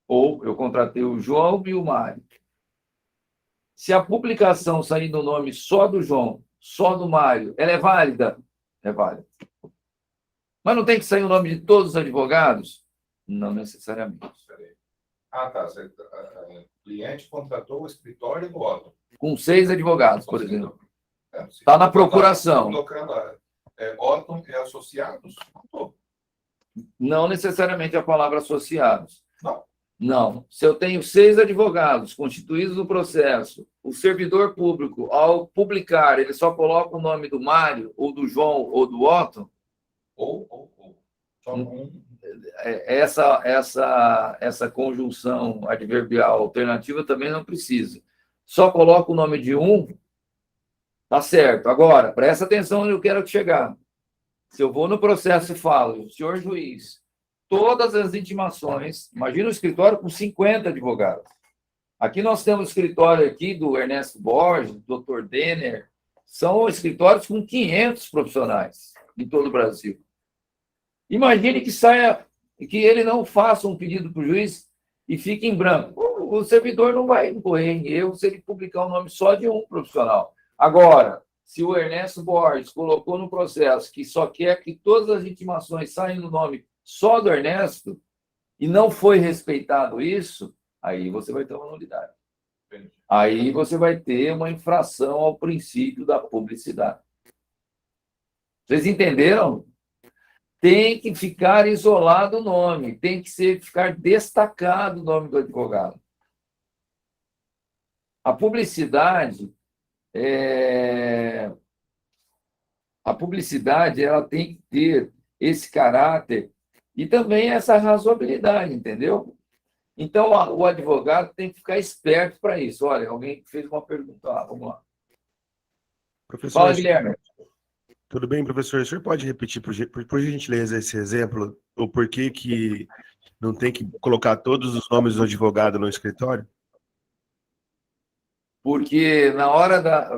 Ou eu contratei o João e o Mário. Se a publicação sair no nome só do João, só do Mário, ela é válida? É válida. Mas não tem que sair o nome de todos os advogados? Não necessariamente. Ah, tá. O cliente contratou o escritório do Otton. Com 6 advogados, por exemplo. Está na procuração. Colocando Otton e associados? Não necessariamente a palavra associados. Não. Não. Se eu tenho 6 advogados constituídos no processo, o servidor público, ao publicar, ele só coloca o nome do Mário, ou do João, ou do Otton, Ou. Só um. essa conjunção adverbial alternativa também não precisa. Só coloca o nome de um, tá certo. Agora, presta atenção onde eu quero chegar. Se eu vou no processo e falo, senhor juiz, todas as intimações, imagina um escritório com 50 advogados. Aqui nós temos o escritório aqui do Ernesto Borges, do Dr. Denner, são escritórios com 500 profissionais em todo o Brasil. Imagine que saia, que ele não faça um pedido para o juiz e fique em branco. O servidor não vai incorrer em erro se ele publicar o nome só de um profissional. Agora, se o Ernesto Borges colocou no processo que só quer que todas as intimações saiam no nome só do Ernesto e não foi respeitado isso, aí você vai ter uma nulidade. Aí você vai ter uma infração ao princípio da publicidade. Vocês entenderam? Tem que ficar isolado o nome, tem que ficar destacado o nome do advogado. A publicidade, ela tem que ter esse caráter e também essa razoabilidade, entendeu? Então, o advogado tem que ficar esperto para isso. Olha, alguém fez uma pergunta. Vamos lá. Professor, Fala, Guilherme. tudo bem, professor? O senhor pode repetir, por gentileza, esse exemplo? O porquê que não tem que colocar todos os nomes do advogado no escritório? Porque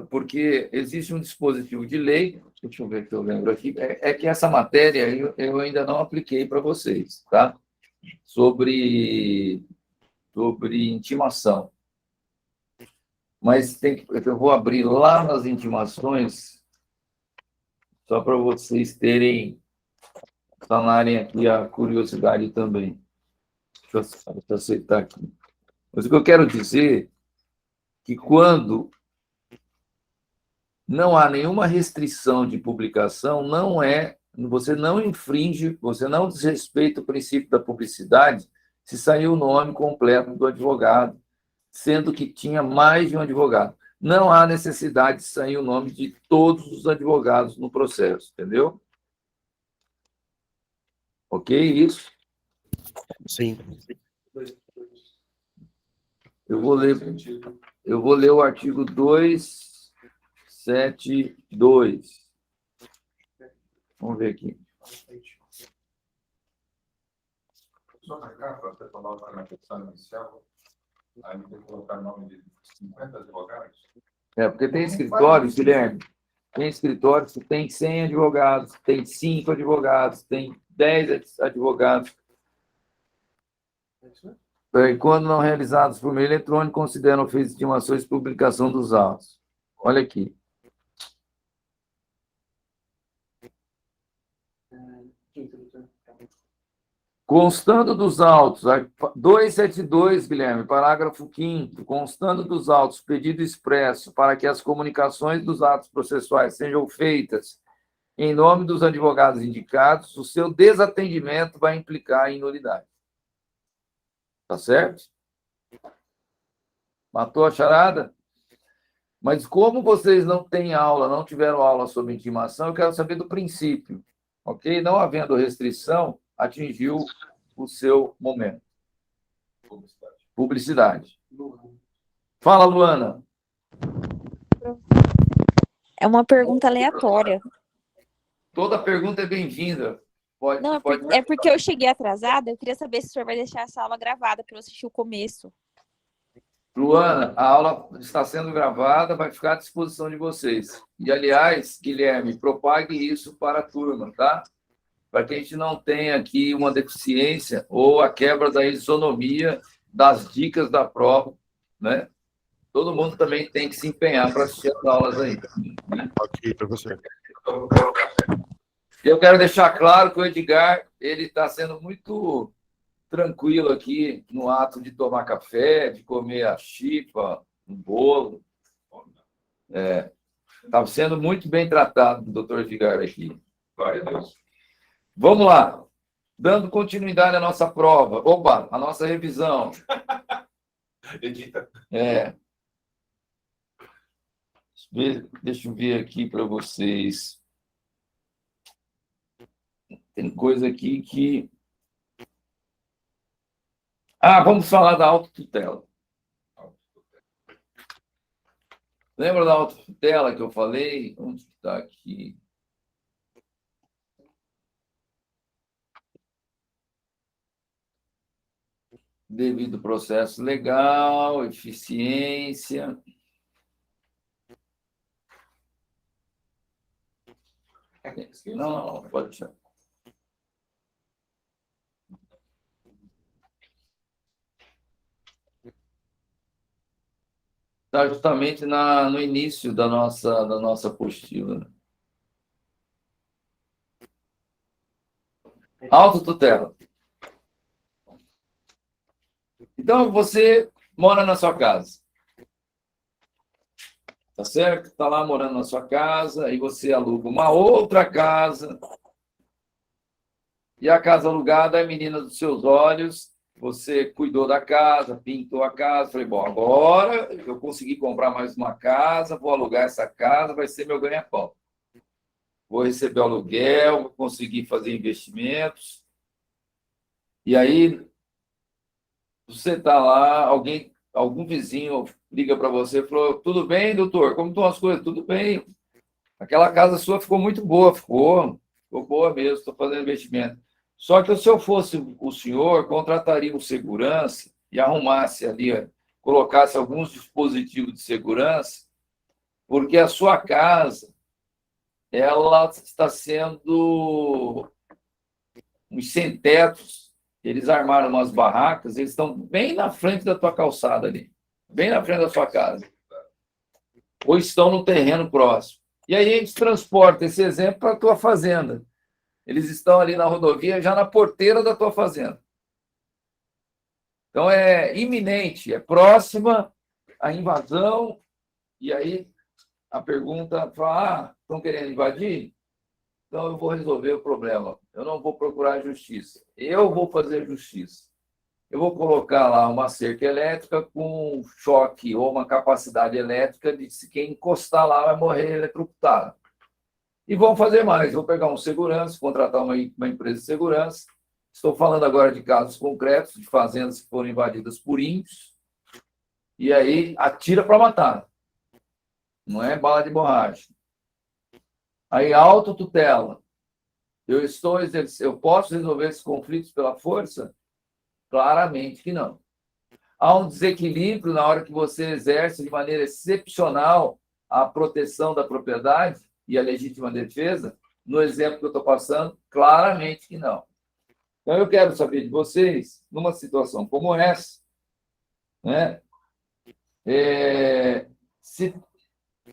porque existe um dispositivo de lei, deixa eu ver se eu lembro aqui, que essa matéria eu ainda não apliquei para vocês, tá? Sobre intimação. Mas eu vou abrir lá nas intimações, só para vocês sanarem aqui a curiosidade também. Deixa eu aceitar aqui. Mas o que eu quero dizer que quando não há nenhuma restrição de publicação, você não infringe, você não desrespeita o princípio da publicidade se sair o nome completo do advogado, sendo que tinha mais de um advogado. Não há necessidade de sair o nome de todos os advogados no processo, entendeu? Ok, isso? Sim. Eu vou ler o artigo 272. Vamos ver aqui. Só marcar para você falar na questão inicial, aí tem que colocar o nome de 50 advogados. Porque tem escritórios, Guilherme, tem escritórios que tem 100 advogados, tem 5 advogados, tem 10 advogados. E quando não realizados por meio eletrônico, consideram ofensas de estimações e publicação dos autos. Olha aqui. Constando dos autos, 272, Guilherme, parágrafo 5º, constando dos autos pedido expresso para que as comunicações dos atos processuais sejam feitas em nome dos advogados indicados, o seu desatendimento vai implicar em nulidade. Tá certo? Matou a charada? Mas como vocês não têm aula, não tiveram aula sobre intimação, eu quero saber do princípio, ok? Não havendo restrição, atingiu o seu momento. Publicidade. Fala, Luana. É uma pergunta aleatória. Toda pergunta é bem-vinda. Pode, Não, pode... é porque eu cheguei atrasada. Eu queria saber se o senhor vai deixar essa aula gravada para eu assistir o começo. Luana, a aula está sendo gravada, vai ficar à disposição de vocês. E, aliás, Guilherme, propague isso para a turma, tá? Para que a gente não tenha aqui uma deficiência ou a quebra da isonomia das dicas da prova, né? Todo mundo também tem que se empenhar para assistir as aulas aí. Né? Ok, professor. Eu quero deixar claro que o Edgar ele está sendo muito tranquilo aqui no ato de tomar café, de comer a chipa, um bolo. Está sendo muito bem tratado o doutor Edgar aqui. Glória a Deus. Vamos lá. Dando continuidade à nossa prova. Opa, a nossa revisão. Edita. Deixa eu ver aqui para vocês. Tem coisa aqui que... vamos falar da autotutela. Lembra da autotutela que eu falei? Onde está aqui? Devido processo legal, eficiência. Não, pode deixar. Está justamente no início da nossa apostila. Autotutela. Então, você mora na sua casa. Tá certo? Está lá morando na sua casa, e você aluga uma outra casa. E a casa alugada é a menina dos seus olhos. Você cuidou da casa, pintou a casa. Falei, bom, agora eu consegui comprar mais uma casa, vou alugar essa casa, vai ser meu ganha-pão. Vou receber aluguel, vou conseguir fazer investimentos. E aí, você está lá, algum vizinho liga para você e falou, tudo bem, doutor? Como estão as coisas? Tudo bem. Aquela casa sua ficou muito boa, ficou boa mesmo, estou fazendo investimento. Só que se eu fosse o senhor, contrataria um segurança e arrumasse ali, colocasse alguns dispositivos de segurança, porque a sua casa, ela está sendo uns sem-tetos. Eles armaram umas barracas, eles estão bem na frente da tua calçada ali, bem na frente da sua casa. Ou estão no terreno próximo. E aí a gente transporta esse exemplo para a tua fazenda. Eles estão ali na rodovia, já na porteira da tua fazenda. Então, é iminente, é próxima a invasão. E aí a pergunta fala, estão querendo invadir? Então, eu vou resolver o problema. Eu não vou procurar justiça. Eu vou fazer justiça. Eu vou colocar lá uma cerca elétrica com choque ou uma capacidade elétrica de se quem encostar lá vai morrer eletrocutado. E vão fazer mais. Vou pegar um segurança, contratar uma empresa de segurança. Estou falando agora de casos concretos, de fazendas que foram invadidas por índios. E aí atira para matar. Não é bala de borracha. Aí, autotutela. Eu posso resolver esses conflitos pela força? Claramente que não. Há um desequilíbrio na hora que você exerce de maneira excepcional a proteção da propriedade e a legítima defesa. No exemplo que eu estou passando, claramente que não. Então, eu quero saber de vocês, numa situação como essa, né, se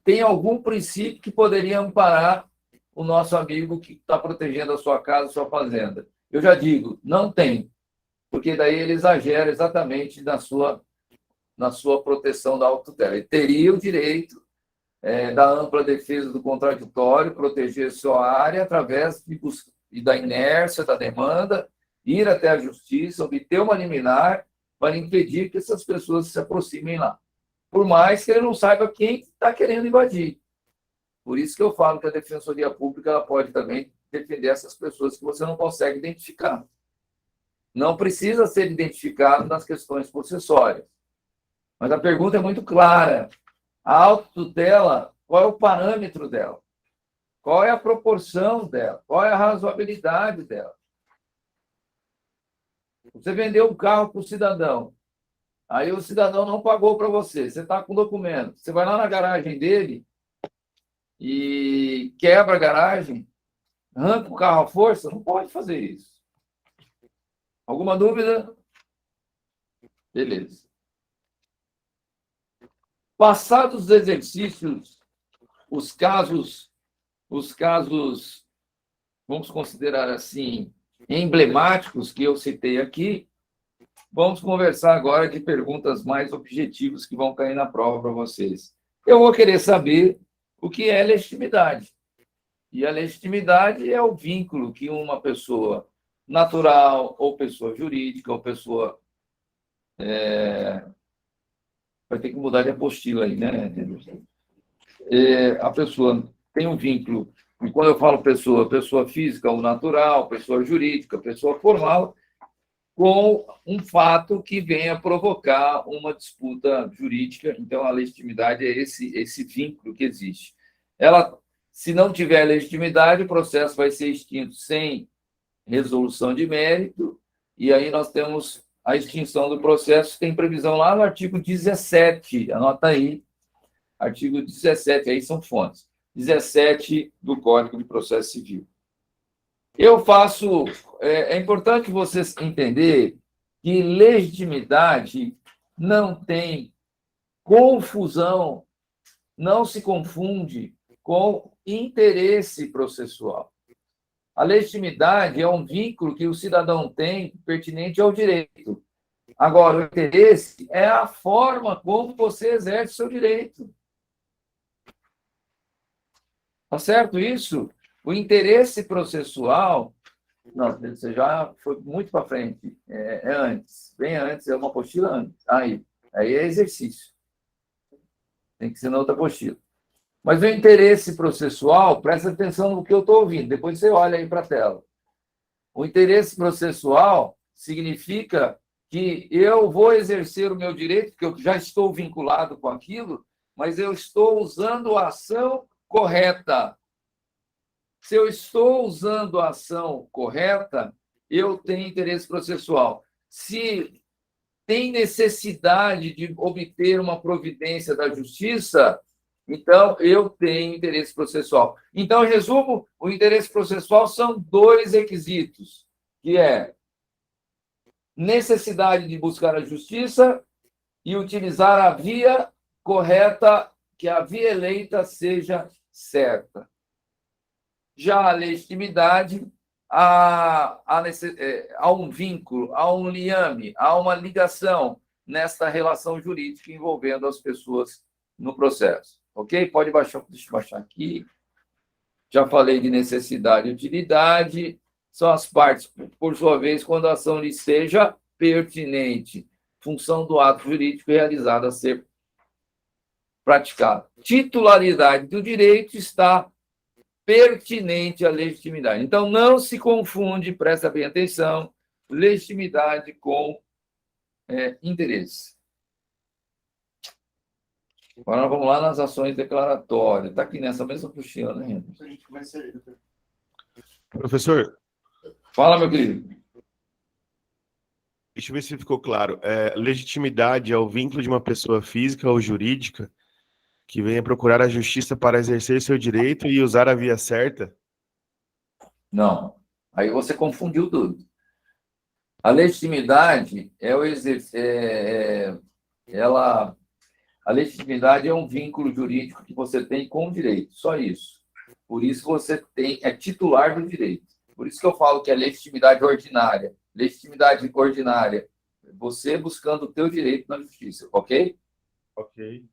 tem algum princípio que poderia amparar o nosso amigo que está protegendo a sua casa, a sua fazenda. Eu já digo, não tem, porque daí ele exagera exatamente na sua proteção da autotutela. Ele teria o direito da ampla defesa do contraditório, proteger sua área através e da inércia da demanda, ir até a justiça, obter uma liminar para impedir que essas pessoas se aproximem lá. Por mais que ele não saiba quem está querendo invadir. Por isso que eu falo que a Defensoria Pública ela pode também defender essas pessoas que você não consegue identificar. Não precisa ser identificado nas questões possessórias. Mas a pergunta é muito clara. A autotutela, qual é o parâmetro dela? Qual é a proporção dela? Qual é a razoabilidade dela? Você vendeu um carro para o cidadão. Aí o cidadão não pagou para você. Você está com documento. Você vai lá na garagem dele e quebra a garagem, arranca o carro à força. Não pode fazer isso. Alguma dúvida? Beleza. Passados os exercícios, os casos, vamos considerar assim, emblemáticos que eu citei aqui, vamos conversar agora de perguntas mais objetivas que vão cair na prova para vocês. Eu vou querer saber o que é legitimidade. E a legitimidade é o vínculo que uma pessoa natural, ou pessoa jurídica, ou pessoa... Vai ter que mudar de apostila aí, né? A pessoa tem um vínculo, e quando eu falo pessoa física ou natural, pessoa jurídica, pessoa formal, com um fato que venha provocar uma disputa jurídica. Então, a legitimidade é esse vínculo que existe. Ela, se não tiver legitimidade, o processo vai ser extinto sem resolução de mérito, e aí nós temos a extinção do processo, tem previsão lá no artigo 17, anota aí, artigo 17, aí são fontes, 17 do Código de Processo Civil. É importante vocês entenderem que legitimidade não tem confusão, não se confunde com interesse processual. A legitimidade é um vínculo que o cidadão tem pertinente ao direito. Agora, o interesse é a forma como você exerce o seu direito. Tá certo isso? O interesse processual... Não, você já foi muito para frente. É antes. Bem antes, é uma apostila antes. Aí é exercício. Tem que ser na outra apostila. Mas o interesse processual, presta atenção no que eu estou ouvindo, depois você olha aí para a tela. O interesse processual significa que eu vou exercer o meu direito, porque eu já estou vinculado com aquilo, mas eu estou usando a ação correta. Se eu estou usando a ação correta, eu tenho interesse processual. Se tem necessidade de obter uma providência da justiça, então eu tenho interesse processual. Então, em resumo, o interesse processual são 2 requisitos, que é necessidade de buscar a justiça e utilizar a via correta, que a via eleita seja certa. Já a legitimidade, há um vínculo, há um liame, há uma ligação nesta relação jurídica envolvendo as pessoas no processo. Ok? Pode baixar, deixa eu baixar aqui. Já falei de necessidade e utilidade. São as partes, por sua vez, quando a ação lhe seja pertinente, função do ato jurídico realizado a ser praticado. Titularidade do direito está pertinente à legitimidade. Então, não se confunde, presta bem atenção, legitimidade com interesse. Agora vamos lá nas ações declaratórias. Está aqui nessa mesma apostila, né, Henrique? Professor, Fala, meu querido. deixa eu ver se ficou claro. Legitimidade é o vínculo de uma pessoa física ou jurídica que venha procurar a justiça para exercer seu direito e usar a via certa? Não. Aí você confundiu tudo. A legitimidade a legitimidade é um vínculo jurídico que você tem com o direito, só isso. Por isso você é titular do direito. Por isso que eu falo que é legitimidade ordinária. Legitimidade ordinária, você buscando o teu direito na justiça, ok? Ok.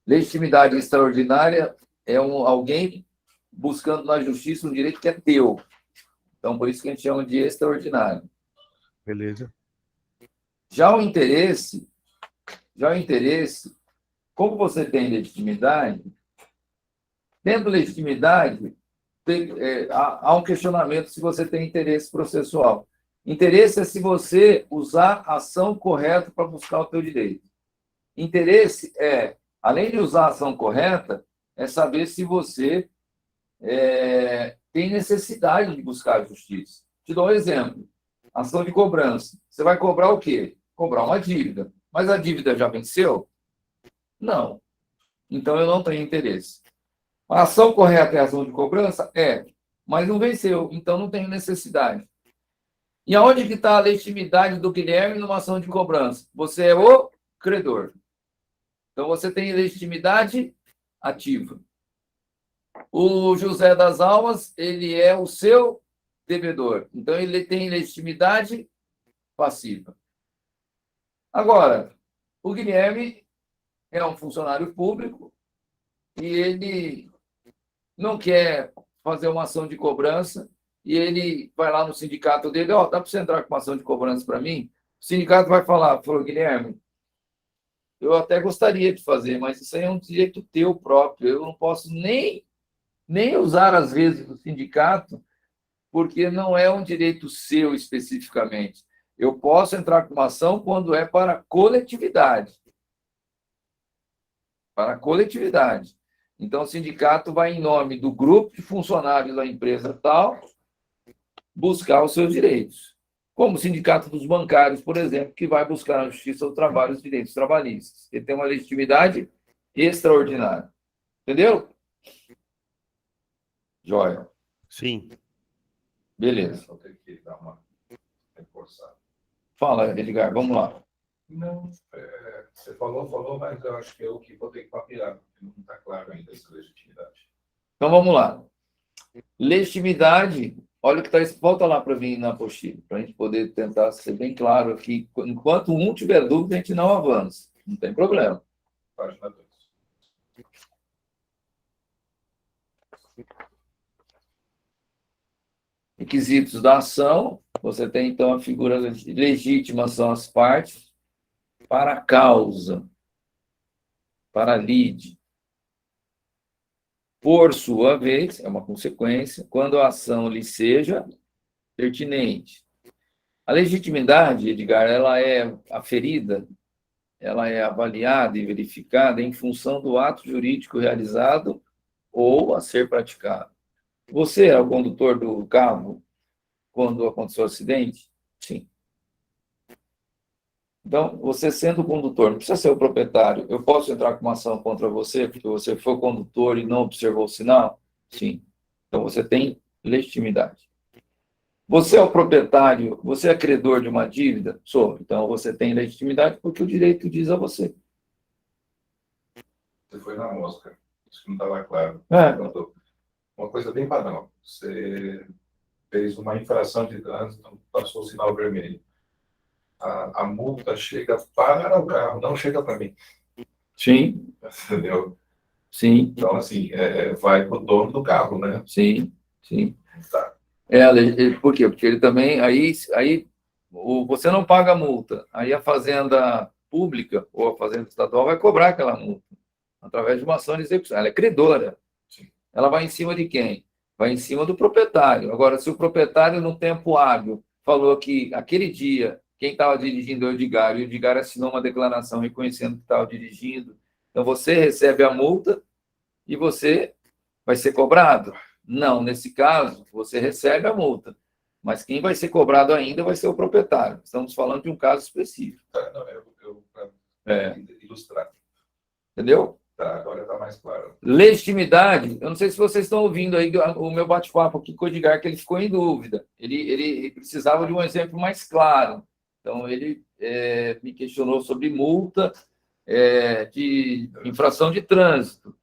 Legitimidade extraordinária é alguém buscando na justiça um direito que é teu. Então, por isso que a gente chama de extraordinário. Beleza. Já o interesse, como você tem legitimidade, tendo legitimidade, há um questionamento se você tem interesse processual. Interesse é se você usar a ação correta para buscar o teu direito. Interesse é, além de usar a ação correta, é saber se você tem necessidade de buscar a justiça. Te dou um exemplo. Ação de cobrança. Você vai cobrar o quê? Cobrar uma dívida. Mas a dívida já venceu? Não. Então, eu não tenho interesse. A ação correta é a ação de cobrança? É. Mas não venceu. Então, não tenho necessidade. E aonde que está a legitimidade do Guilherme numa ação de cobrança? Você é o credor. Então, você tem legitimidade ativa. O José das Almas, ele é o seu devedor. Então, ele tem legitimidade passiva. Agora, o Guilherme é um funcionário público e ele não quer fazer uma ação de cobrança e ele vai lá no sindicato dele, dá para você entrar com uma ação de cobrança para mim? O sindicato vai falou, Guilherme, eu até gostaria de fazer, mas isso aí é um direito teu próprio, eu não posso nem usar, às vezes, o sindicato, porque não é um direito seu especificamente. Eu posso entrar com uma ação quando é para a coletividade. Para a coletividade. Então, o sindicato vai, em nome do grupo de funcionários da empresa tal, buscar os seus direitos. Como o sindicato dos bancários, por exemplo, que vai buscar na Justiça do Trabalho os direitos trabalhistas. Ele tem uma legitimidade extraordinária. Entendeu? Joia. Sim. Beleza. Vou ter que dar uma reforçada. Fala, Edgar, vamos lá. Não, você falou, mas eu acho que eu que vou ter que papirar, porque não está claro ainda essa legitimidade. Então, vamos lá. Legitimidade, olha o que está... Volta lá para vir na apostila, para a gente poder tentar ser bem claro aqui. Enquanto um tiver dúvida, a gente não avança. Não tem problema. Página 2. Requisitos da ação. Você tem, então, a figura legítima, são as partes. Para a causa. Para a lide. Por sua vez, é uma consequência, quando a ação lhe seja pertinente. A legitimidade, Edgar, ela é aferida, ela é avaliada e verificada em função do ato jurídico realizado ou a ser praticado. Você é o condutor do carro quando aconteceu o acidente? Sim. Então, você sendo o condutor, não precisa ser o proprietário. Eu posso entrar com uma ação contra você porque você foi condutor e não observou o sinal? Sim. Então, você tem legitimidade. Você é o proprietário, você é credor de uma dívida? Sou. Então, você tem legitimidade porque o direito diz a você. Você foi na mosca. Isso que não estava claro. Uma coisa bem padrão. Você fez uma infração de trânsito, passou o sinal vermelho. A multa chega para o carro, não chega para mim. Sim. Entendeu? Sim. Então, assim, vai para o dono do carro, né? Sim, sim. Tá. Por quê? Porque ele também, você não paga a multa, aí a fazenda pública ou a fazenda estadual vai cobrar aquela multa, através de uma ação de execução. Ela é credora. Sim. Ela vai em cima de quem? Vai em cima do proprietário. Agora, se o proprietário, no tempo hábil, falou que aquele dia quem estava dirigindo é o Edgar, e o Edgar assinou uma declaração reconhecendo que estava dirigindo, então você recebe a multa e você vai ser cobrado? Não, nesse caso, você recebe a multa, mas quem vai ser cobrado ainda vai ser o proprietário. Estamos falando de um caso específico. Tá, não, para ilustrar. Entendeu? Tá, agora está mais claro. Legitimidade, eu não sei se vocês estão ouvindo aí o meu bate-papo aqui com o Edgar, que ele ficou em dúvida. Ele precisava de um exemplo mais claro. Então, ele me questionou sobre multa de infração de trânsito.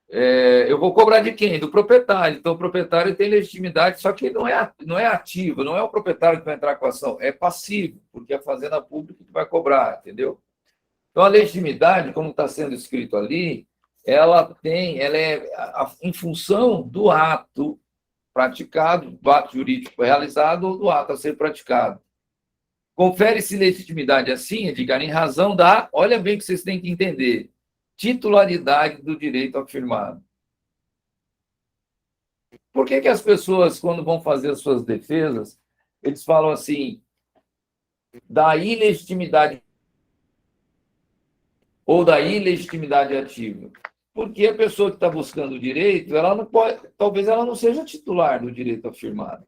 Eu vou cobrar de quem? Do proprietário. Então, o proprietário tem legitimidade, só que não é ativo, não é o proprietário que vai entrar com a ação, é passivo, porque é a fazenda pública que vai cobrar, entendeu? Então, a legitimidade, como está sendo escrito ali, ela é em função do ato praticado, do ato jurídico realizado ou do ato a ser praticado. Confere-se legitimidade assim, Edgar, em razão da, olha bem o que vocês têm que entender, titularidade do direito afirmado. Por que as pessoas, quando vão fazer as suas defesas, eles falam assim, da ilegitimidade ou da ilegitimidade ativa? Porque a pessoa que está buscando o direito, ela não pode, talvez ela não seja titular do direito afirmado.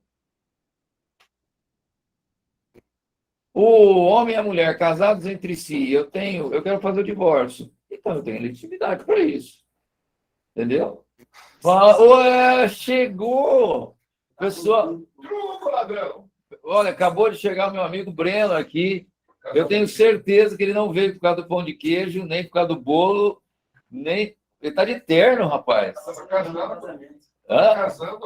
O homem e a mulher casados entre si, eu quero fazer o divórcio. Então, eu tenho legitimidade para isso. Entendeu? Fala, ué, chegou! Pessoal, ladrão. olha, acabou de chegar o meu amigo Breno aqui. Eu tenho certeza que ele não veio por causa do pão de queijo, nem por causa do bolo, nem. Ele está de terno, rapaz. Estava casando. Hã? Casando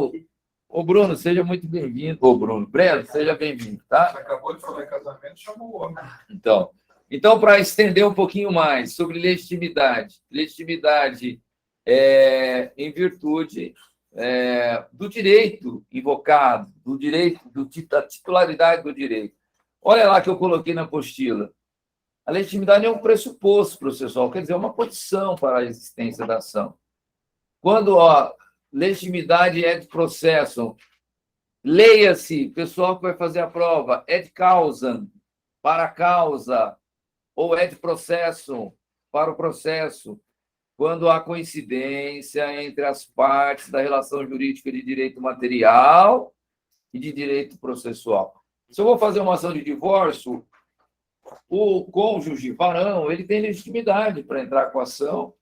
aqui. Ô, Bruno, seja muito bem-vindo. Ô, Bruno, Breno, seja bem-vindo, tá? Você acabou de falar em casamento, chamou o homem. Então para estender um pouquinho mais sobre legitimidade. Legitimidade em virtude do direito invocado, do direito, da titularidade do direito. Olha lá que eu coloquei na apostila. A legitimidade é um pressuposto processual, quer dizer, é uma condição para a existência da ação. Quando a legitimidade é de processo, leia-se, pessoal que vai fazer a prova, é de causa, para a causa, ou é de processo, para o processo, quando há coincidência entre as partes da relação jurídica de direito material e de direito processual. Se eu vou fazer uma ação de divórcio, o cônjuge varão, ele tem legitimidade para entrar com a ação,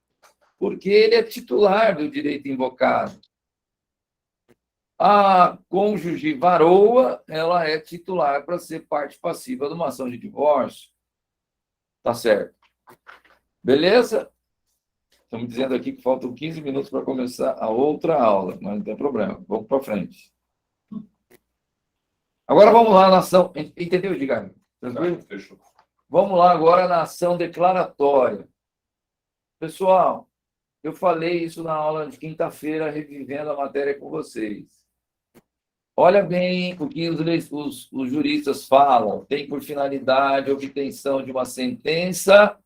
porque ele é titular do direito invocado. A cônjuge varoa, ela é titular para ser parte passiva de uma ação de divórcio. Tá certo. Beleza? Estamos dizendo aqui que faltam 15 minutos para começar a outra aula, mas não tem problema. Vamos para frente. Agora vamos lá na ação. Entendeu, Edgar? Tranquilo? Fechou. Vamos lá agora na ação declaratória. Pessoal, eu falei isso na aula de quinta-feira, revivendo a matéria com vocês. Olha bem o que os juristas falam. Tem por finalidade a obtenção de uma sentença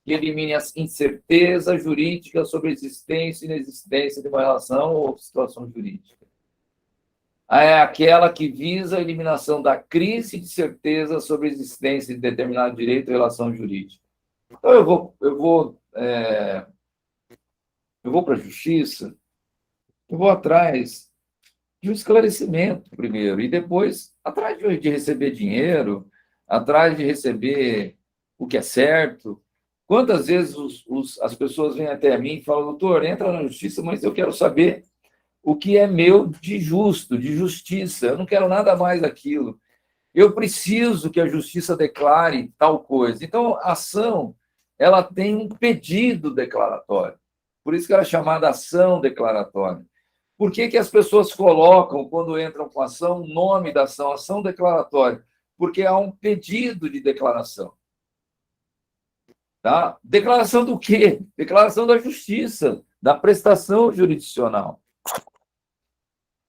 que elimine a incerteza jurídica sobre a existência e inexistência de uma relação ou situação jurídica. É aquela que visa a eliminação da crise de certeza sobre a existência de determinado direito ou relação jurídica. Então, eu vou para a justiça, eu vou atrás de um esclarecimento primeiro, e depois atrás de receber dinheiro, atrás de receber o que é certo. Quantas vezes as pessoas vêm até mim e falam, doutor, entra na justiça, mas eu quero saber o que é meu de justo, de justiça. Eu não quero nada mais daquilo. Eu preciso que a justiça declare tal coisa. Então, a ação, ela tem um pedido declaratório. Por isso que ela é chamada ação declaratória. Por que as pessoas colocam, quando entram com ação, o nome da ação, ação declaratória? Porque há um pedido de declaração. Tá? Declaração do quê? Declaração da justiça, da prestação jurisdicional.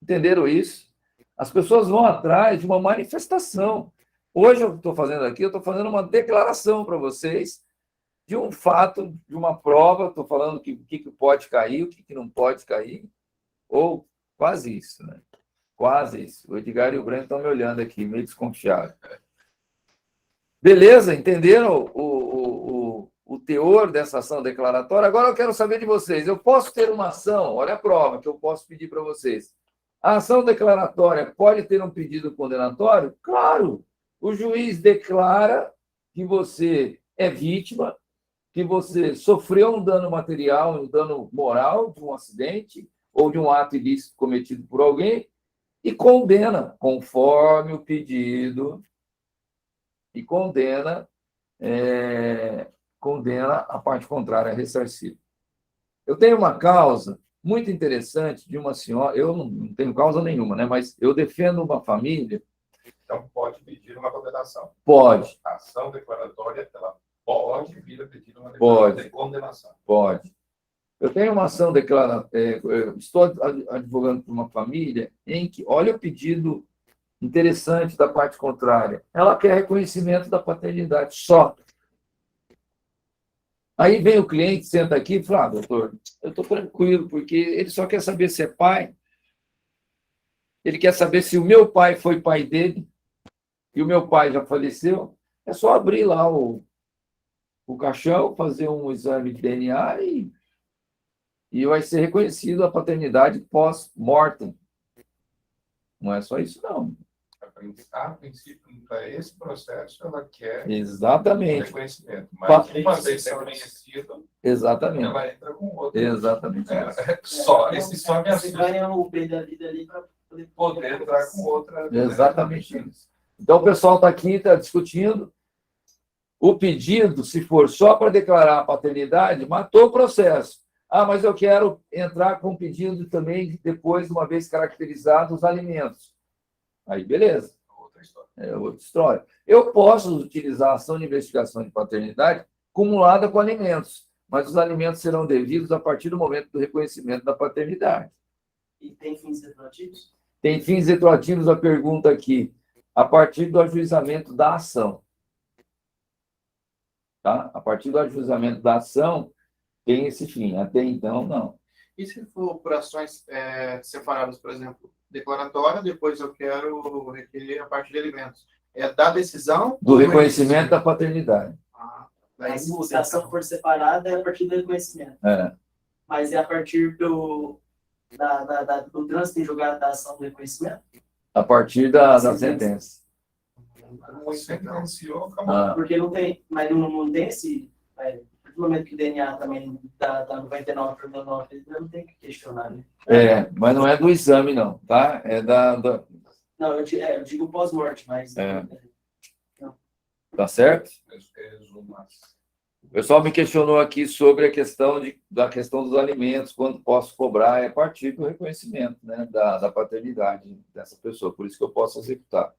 Entenderam isso? As pessoas vão atrás de uma manifestação. Hoje eu estou fazendo aqui, eu estou fazendo uma declaração para vocês de um fato, de uma prova, estou falando o que pode cair, o que não pode cair, ou quase isso, né? Quase isso. O Edgar e o Breno estão me olhando aqui, meio desconfiados. Beleza? Entenderam o teor dessa ação declaratória? Agora eu quero saber de vocês. Eu posso ter uma ação, olha a prova que eu posso pedir para vocês. A ação declaratória pode ter um pedido condenatório? Claro! O juiz declara que você é vítima, que você sofreu um dano material, um dano moral de um acidente ou de um ato ilícito cometido por alguém e condena, conforme o pedido, e condena a parte contrária a ressarcir. Eu tenho uma causa muito interessante de uma senhora, eu não tenho causa nenhuma, né? Mas eu defendo uma família Então, pode pedir uma condenação. Pode, A ação declaratória, ela pode vir a pedir uma Pode. de condenação. pode. Eu tenho uma ação declaratória, eu estou advogando para uma família em que, olha o pedido interessante da parte contrária, ela quer reconhecimento da paternidade só. Aí vem o cliente, senta aqui e fala, doutor, eu estou tranquilo, porque ele só quer saber se é pai, ele quer saber se o meu pai foi pai dele, e o meu pai já faleceu, é só abrir lá o caixão, fazer um exame de DNA e vai ser reconhecido a paternidade pós-mortem. Não é só isso, não. A princípio, para esse processo, ela quer Exatamente. reconhecimento. Pa- Mas uma vez reconhecido, Exatamente. ela entra com outro. Exatamente. Só, esse só me Você assusta ganha o bem da vida ali para poder entrar com outra. Exatamente isso. Então, o pessoal está aqui, está discutindo. O pedido, se for só para declarar a paternidade, matou o processo. Ah, mas eu quero entrar com o pedido também, depois, uma vez caracterizados os alimentos. Aí, beleza. Outra história. É outra história. Eu posso utilizar a ação de investigação de paternidade cumulada com alimentos, mas os alimentos serão devidos a partir do momento do reconhecimento da paternidade. E tem fins retroativos? Tem fins retroativos a pergunta aqui, a partir do ajuizamento da ação. Tá? A partir do ajuizamento da ação, tem esse fim. Até então, não. E se for por ações separadas, por exemplo, declaratória, depois eu quero requerer a parte de alimentos. É da decisão? Do reconhecimento da paternidade. Mas se a ação for separada, é a partir do reconhecimento. É. Mas é a partir do trânsito em julgado da ação do reconhecimento? A partir da sentença. Sentenciou, Porque não tem, mas não tem esse... No momento que o DNA também dá 99,9, não tem que questionar, né? Mas não é do exame, não, tá? É da... Não, eu digo pós-morte, mas... Tá certo? O pessoal me questionou aqui sobre a questão dos alimentos, quando posso cobrar, é a partir do reconhecimento, né, da paternidade dessa pessoa, por isso que eu posso executar.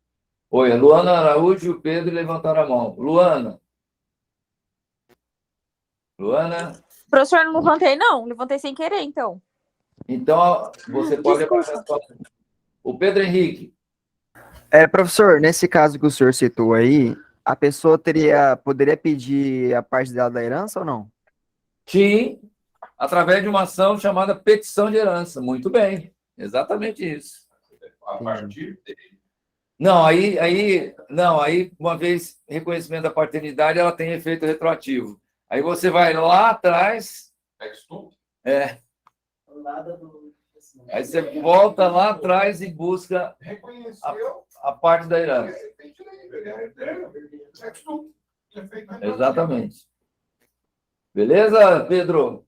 Oi, a Luana Araújo e o Pedro levantaram a mão. Luana? Professor, não levantei, não. Levantei sem querer, então. Então, você pode levantar a sua... O Pedro Henrique. Professor, nesse caso que o senhor citou aí, a pessoa poderia pedir a parte dela da herança ou não? Sim, através de uma ação chamada petição de herança. Muito bem, exatamente isso. A partir dele. Não, aí, uma vez reconhecimento da paternidade, ela tem efeito retroativo. Aí você vai lá atrás. Aí você volta lá atrás e busca a parte da herança. Exatamente. Beleza, Pedro?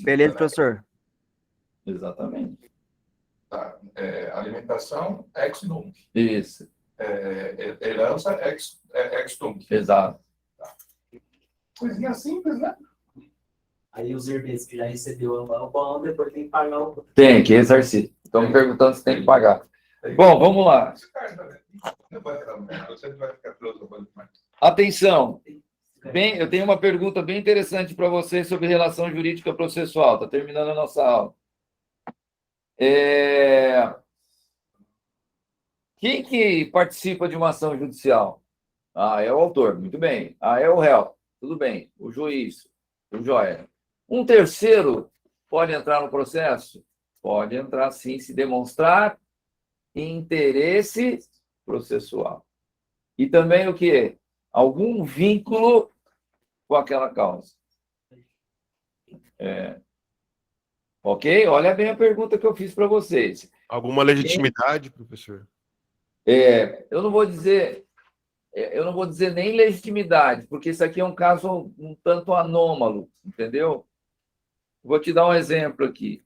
Beleza, professor. Exatamente. Tá. Alimentação, ex nunc. Isso. Herança, ex tunc. Exato. Tá. Coisinha simples, né? Aí os herdeiros que já recebeu o bom, depois tem que pagar o... Tem que ressarcir. Estão me perguntando se tem que pagar. Bom, vamos lá. Atenção. Bem, eu tenho uma pergunta bem interessante para vocês sobre relação jurídica processual. Está terminando a nossa aula. Quem que participa de uma ação judicial? É o autor, muito bem. É o réu, tudo bem. O juiz, o joia. Um terceiro pode entrar no processo? Pode entrar, sim, se demonstrar interesse processual. E também o quê? Algum vínculo com aquela causa. Ok? Olha bem a pergunta que eu fiz para vocês. Alguma legitimidade, professor? Eu não vou dizer nem legitimidade, porque isso aqui é um caso um tanto anômalo, entendeu? Vou te dar um exemplo aqui.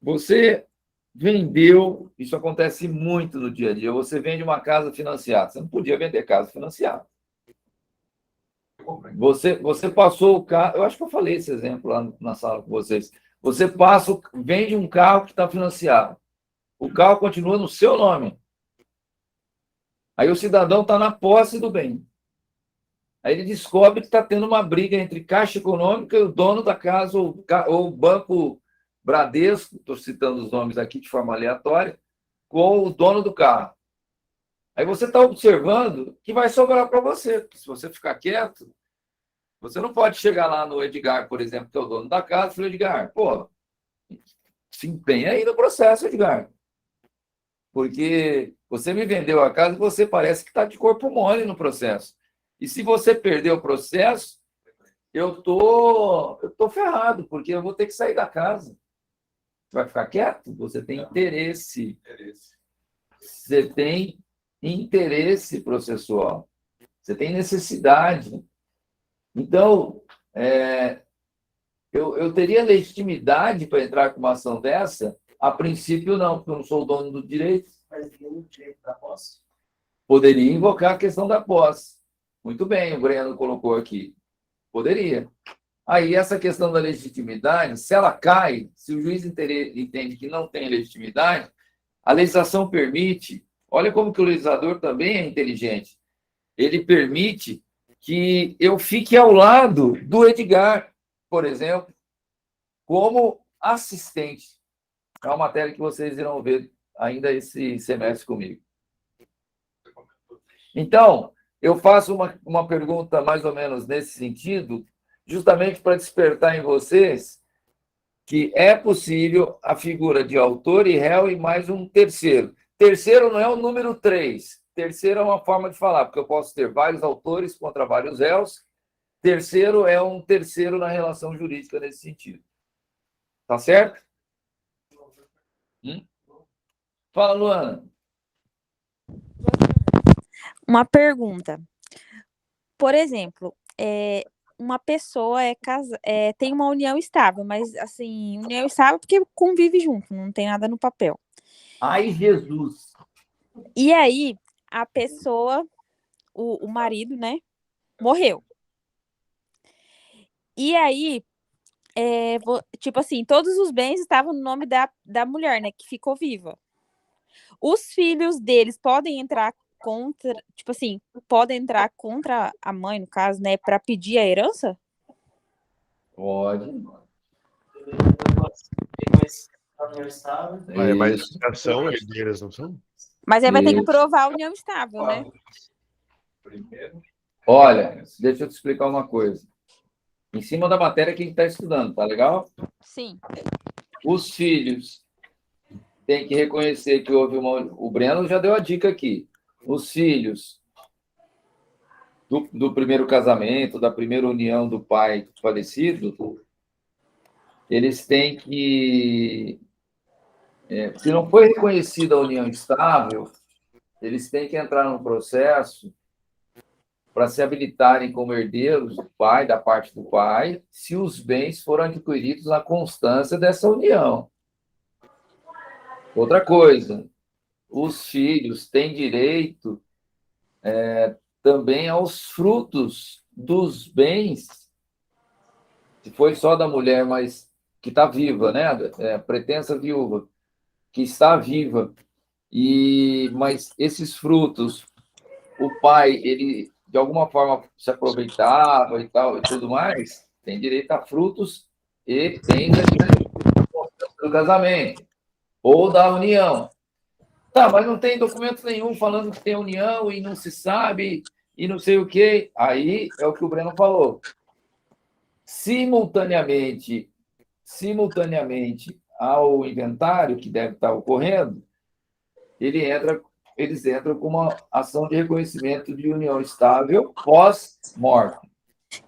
Você vendeu, isso acontece muito no dia a dia, você vende uma casa financiada. Você não podia vender casa financiada. Você passou o carro, eu acho que eu falei esse exemplo lá na sala com vocês. Você vende um carro que está financiado. O carro continua no seu nome. Aí o cidadão está na posse do bem. Aí ele descobre que está tendo uma briga entre Caixa Econômica e o dono da casa, ou o Banco Bradesco, estou citando os nomes aqui de forma aleatória, com o dono do carro. Aí você está observando que vai sobrar para você. Se você ficar quieto, você não pode chegar lá no Edgar, por exemplo, que é o dono da casa, e falar, Edgar, pô, se empenha aí no processo, Edgar. Porque você me vendeu a casa e você parece que está de corpo mole no processo. E se você perder o processo, eu tô ferrado, porque eu vou ter que sair da casa. Você vai ficar quieto? Você tem interesse. Você tem interesse processual. Você tem necessidade. Então, eu teria legitimidade para entrar com uma ação dessa? A princípio, não, porque eu não sou o dono do direito. Mas tem o direito da posse? Poderia invocar a questão da posse. Muito bem, o Breno colocou aqui. Poderia. Aí, essa questão da legitimidade, se ela cai, se o juiz entende que não tem legitimidade, a legislação permite, olha como que o legislador também é inteligente, ele permite que eu fique ao lado do Edgar, por exemplo, como assistente. É uma matéria que vocês irão ver ainda esse semestre comigo. Então, eu faço uma pergunta mais ou menos nesse sentido, justamente para despertar em vocês que é possível a figura de autor e réu e mais um terceiro. Terceiro não é o número 3. Terceiro é uma forma de falar, porque eu posso ter vários autores contra vários réus. Terceiro é um terceiro na relação jurídica nesse sentido. Tá certo? Fala, Luana. Uma pergunta. Por exemplo, uma pessoa tem uma união estável, mas assim, união estável porque convive junto, não tem nada no papel. Ai, Jesus! E aí, a pessoa, o marido, né, morreu. E aí, tipo assim, todos os bens estavam no nome da mulher, né, que ficou viva. Os filhos deles podem entrar contra, tipo assim, podem entrar contra a mãe, no caso, né, para pedir a herança? Pode. Mas são herdeiras, não são? Mas aí vai ter que provar a união estável, né? Olha, deixa eu te explicar uma coisa. Em cima da matéria que a gente está estudando, tá legal? Sim. Os filhos têm que reconhecer que houve uma... O Breno já deu a dica aqui. Os filhos do primeiro casamento, da primeira união do pai falecido, eles têm que... se não foi reconhecida a união estável, eles têm que entrar num processo para se habilitarem como herdeiros do pai, da parte do pai, se os bens foram adquiridos na constância dessa união. Outra coisa, os filhos têm direito também aos frutos dos bens, se foi só da mulher, mas que está viva, né? Pretensa viúva, que está viva, mas esses frutos, o pai, ele de alguma forma se aproveitava e tal, e tudo mais, tem direito a frutos e tem do casamento ou da união. Tá, mas não tem documento nenhum falando que tem união e não se sabe e não sei o quê. Aí é o que o Breno falou. Simultaneamente ao inventário que deve estar ocorrendo, eles entram com uma ação de reconhecimento de união estável pós-morte.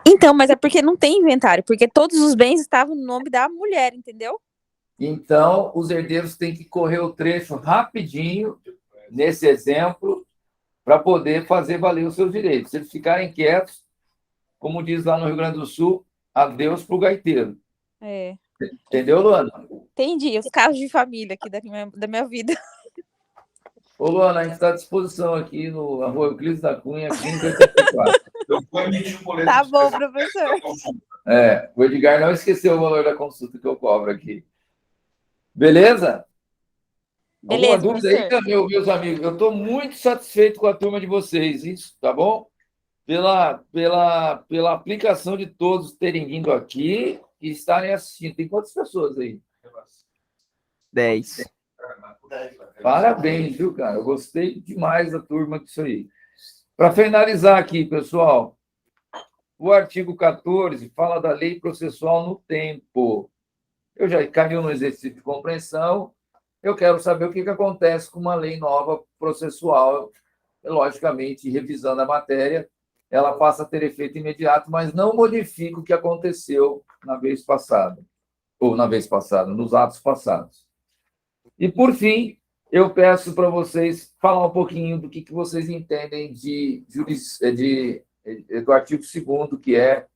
Então, mas é porque não tem inventário, porque todos os bens estavam no nome da mulher, entendeu? Então, os herdeiros têm que correr o trecho rapidinho, nesse exemplo, para poder fazer valer os seus direitos. Se eles ficarem quietos, como diz lá no Rio Grande do Sul, adeus pro gaiteiro. Entendeu, Luana? Entendi, os casos de família aqui da minha vida. Ô, Luana, a gente está à disposição aqui no Rua Euclides da Cunha, 584. Tá bom, professor. O Edgar não esqueceu o valor da consulta que eu cobro aqui. Beleza? Beleza, Alguma dúvida aí, professor? meus amigos? Eu estou muito satisfeito com a turma de vocês, isso, tá bom? Pela aplicação de todos terem vindo aqui e estarem assistindo. Tem quantas pessoas aí? 10. Parabéns, viu, cara? Eu gostei demais da turma disso aí. Para finalizar aqui, pessoal, o artigo 14 fala da lei processual no tempo. Eu já caminho no exercício de compreensão, eu quero saber o que acontece com uma lei nova processual, logicamente, revisando a matéria, ela passa a ter efeito imediato, mas não modifica o que aconteceu na vez passada, nos atos passados. E, por fim, eu peço para vocês falar um pouquinho do que vocês entendem do artigo 2º, que é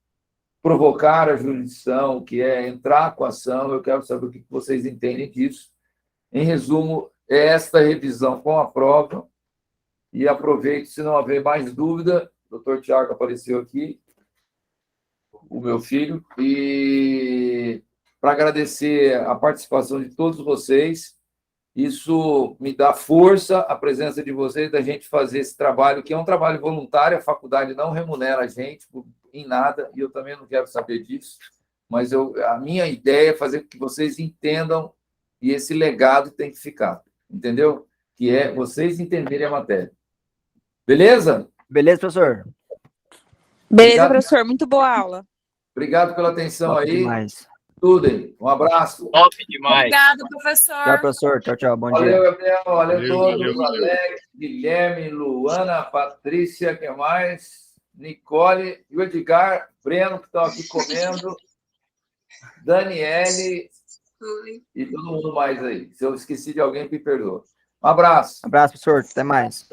provocar a jurisdição, que é entrar com a ação. Eu quero saber o que vocês entendem disso. Em resumo, é esta revisão com a prova. E aproveito, se não haver mais dúvida, o doutor Tiago apareceu aqui, o meu filho, e para agradecer a participação de todos vocês. Isso me dá força, a presença de vocês, da gente fazer esse trabalho, que é um trabalho voluntário, a faculdade não remunera a gente em nada, e eu também não quero saber disso, mas a minha ideia é fazer com que vocês entendam, e esse legado tem que ficar, entendeu? Que é vocês entenderem a matéria. Beleza? Beleza, professor? Beleza, Obrigado. professor. Muito boa aula. Obrigado pela atenção Top aí. demais. Estudem. Um abraço. Top demais. Obrigada, professor. Tchau, professor. Tchau, tchau. Bom Valeu, dia. Gabriel. Valeu a todos. Valeu. Alex, Guilherme, Luana, Patrícia, que mais? Nicole e o Edgar, Breno, que estão aqui comendo. Daniele e todo mundo mais aí. Se eu esqueci de alguém, me perdoa. Um abraço. Abraço, professor. Até mais.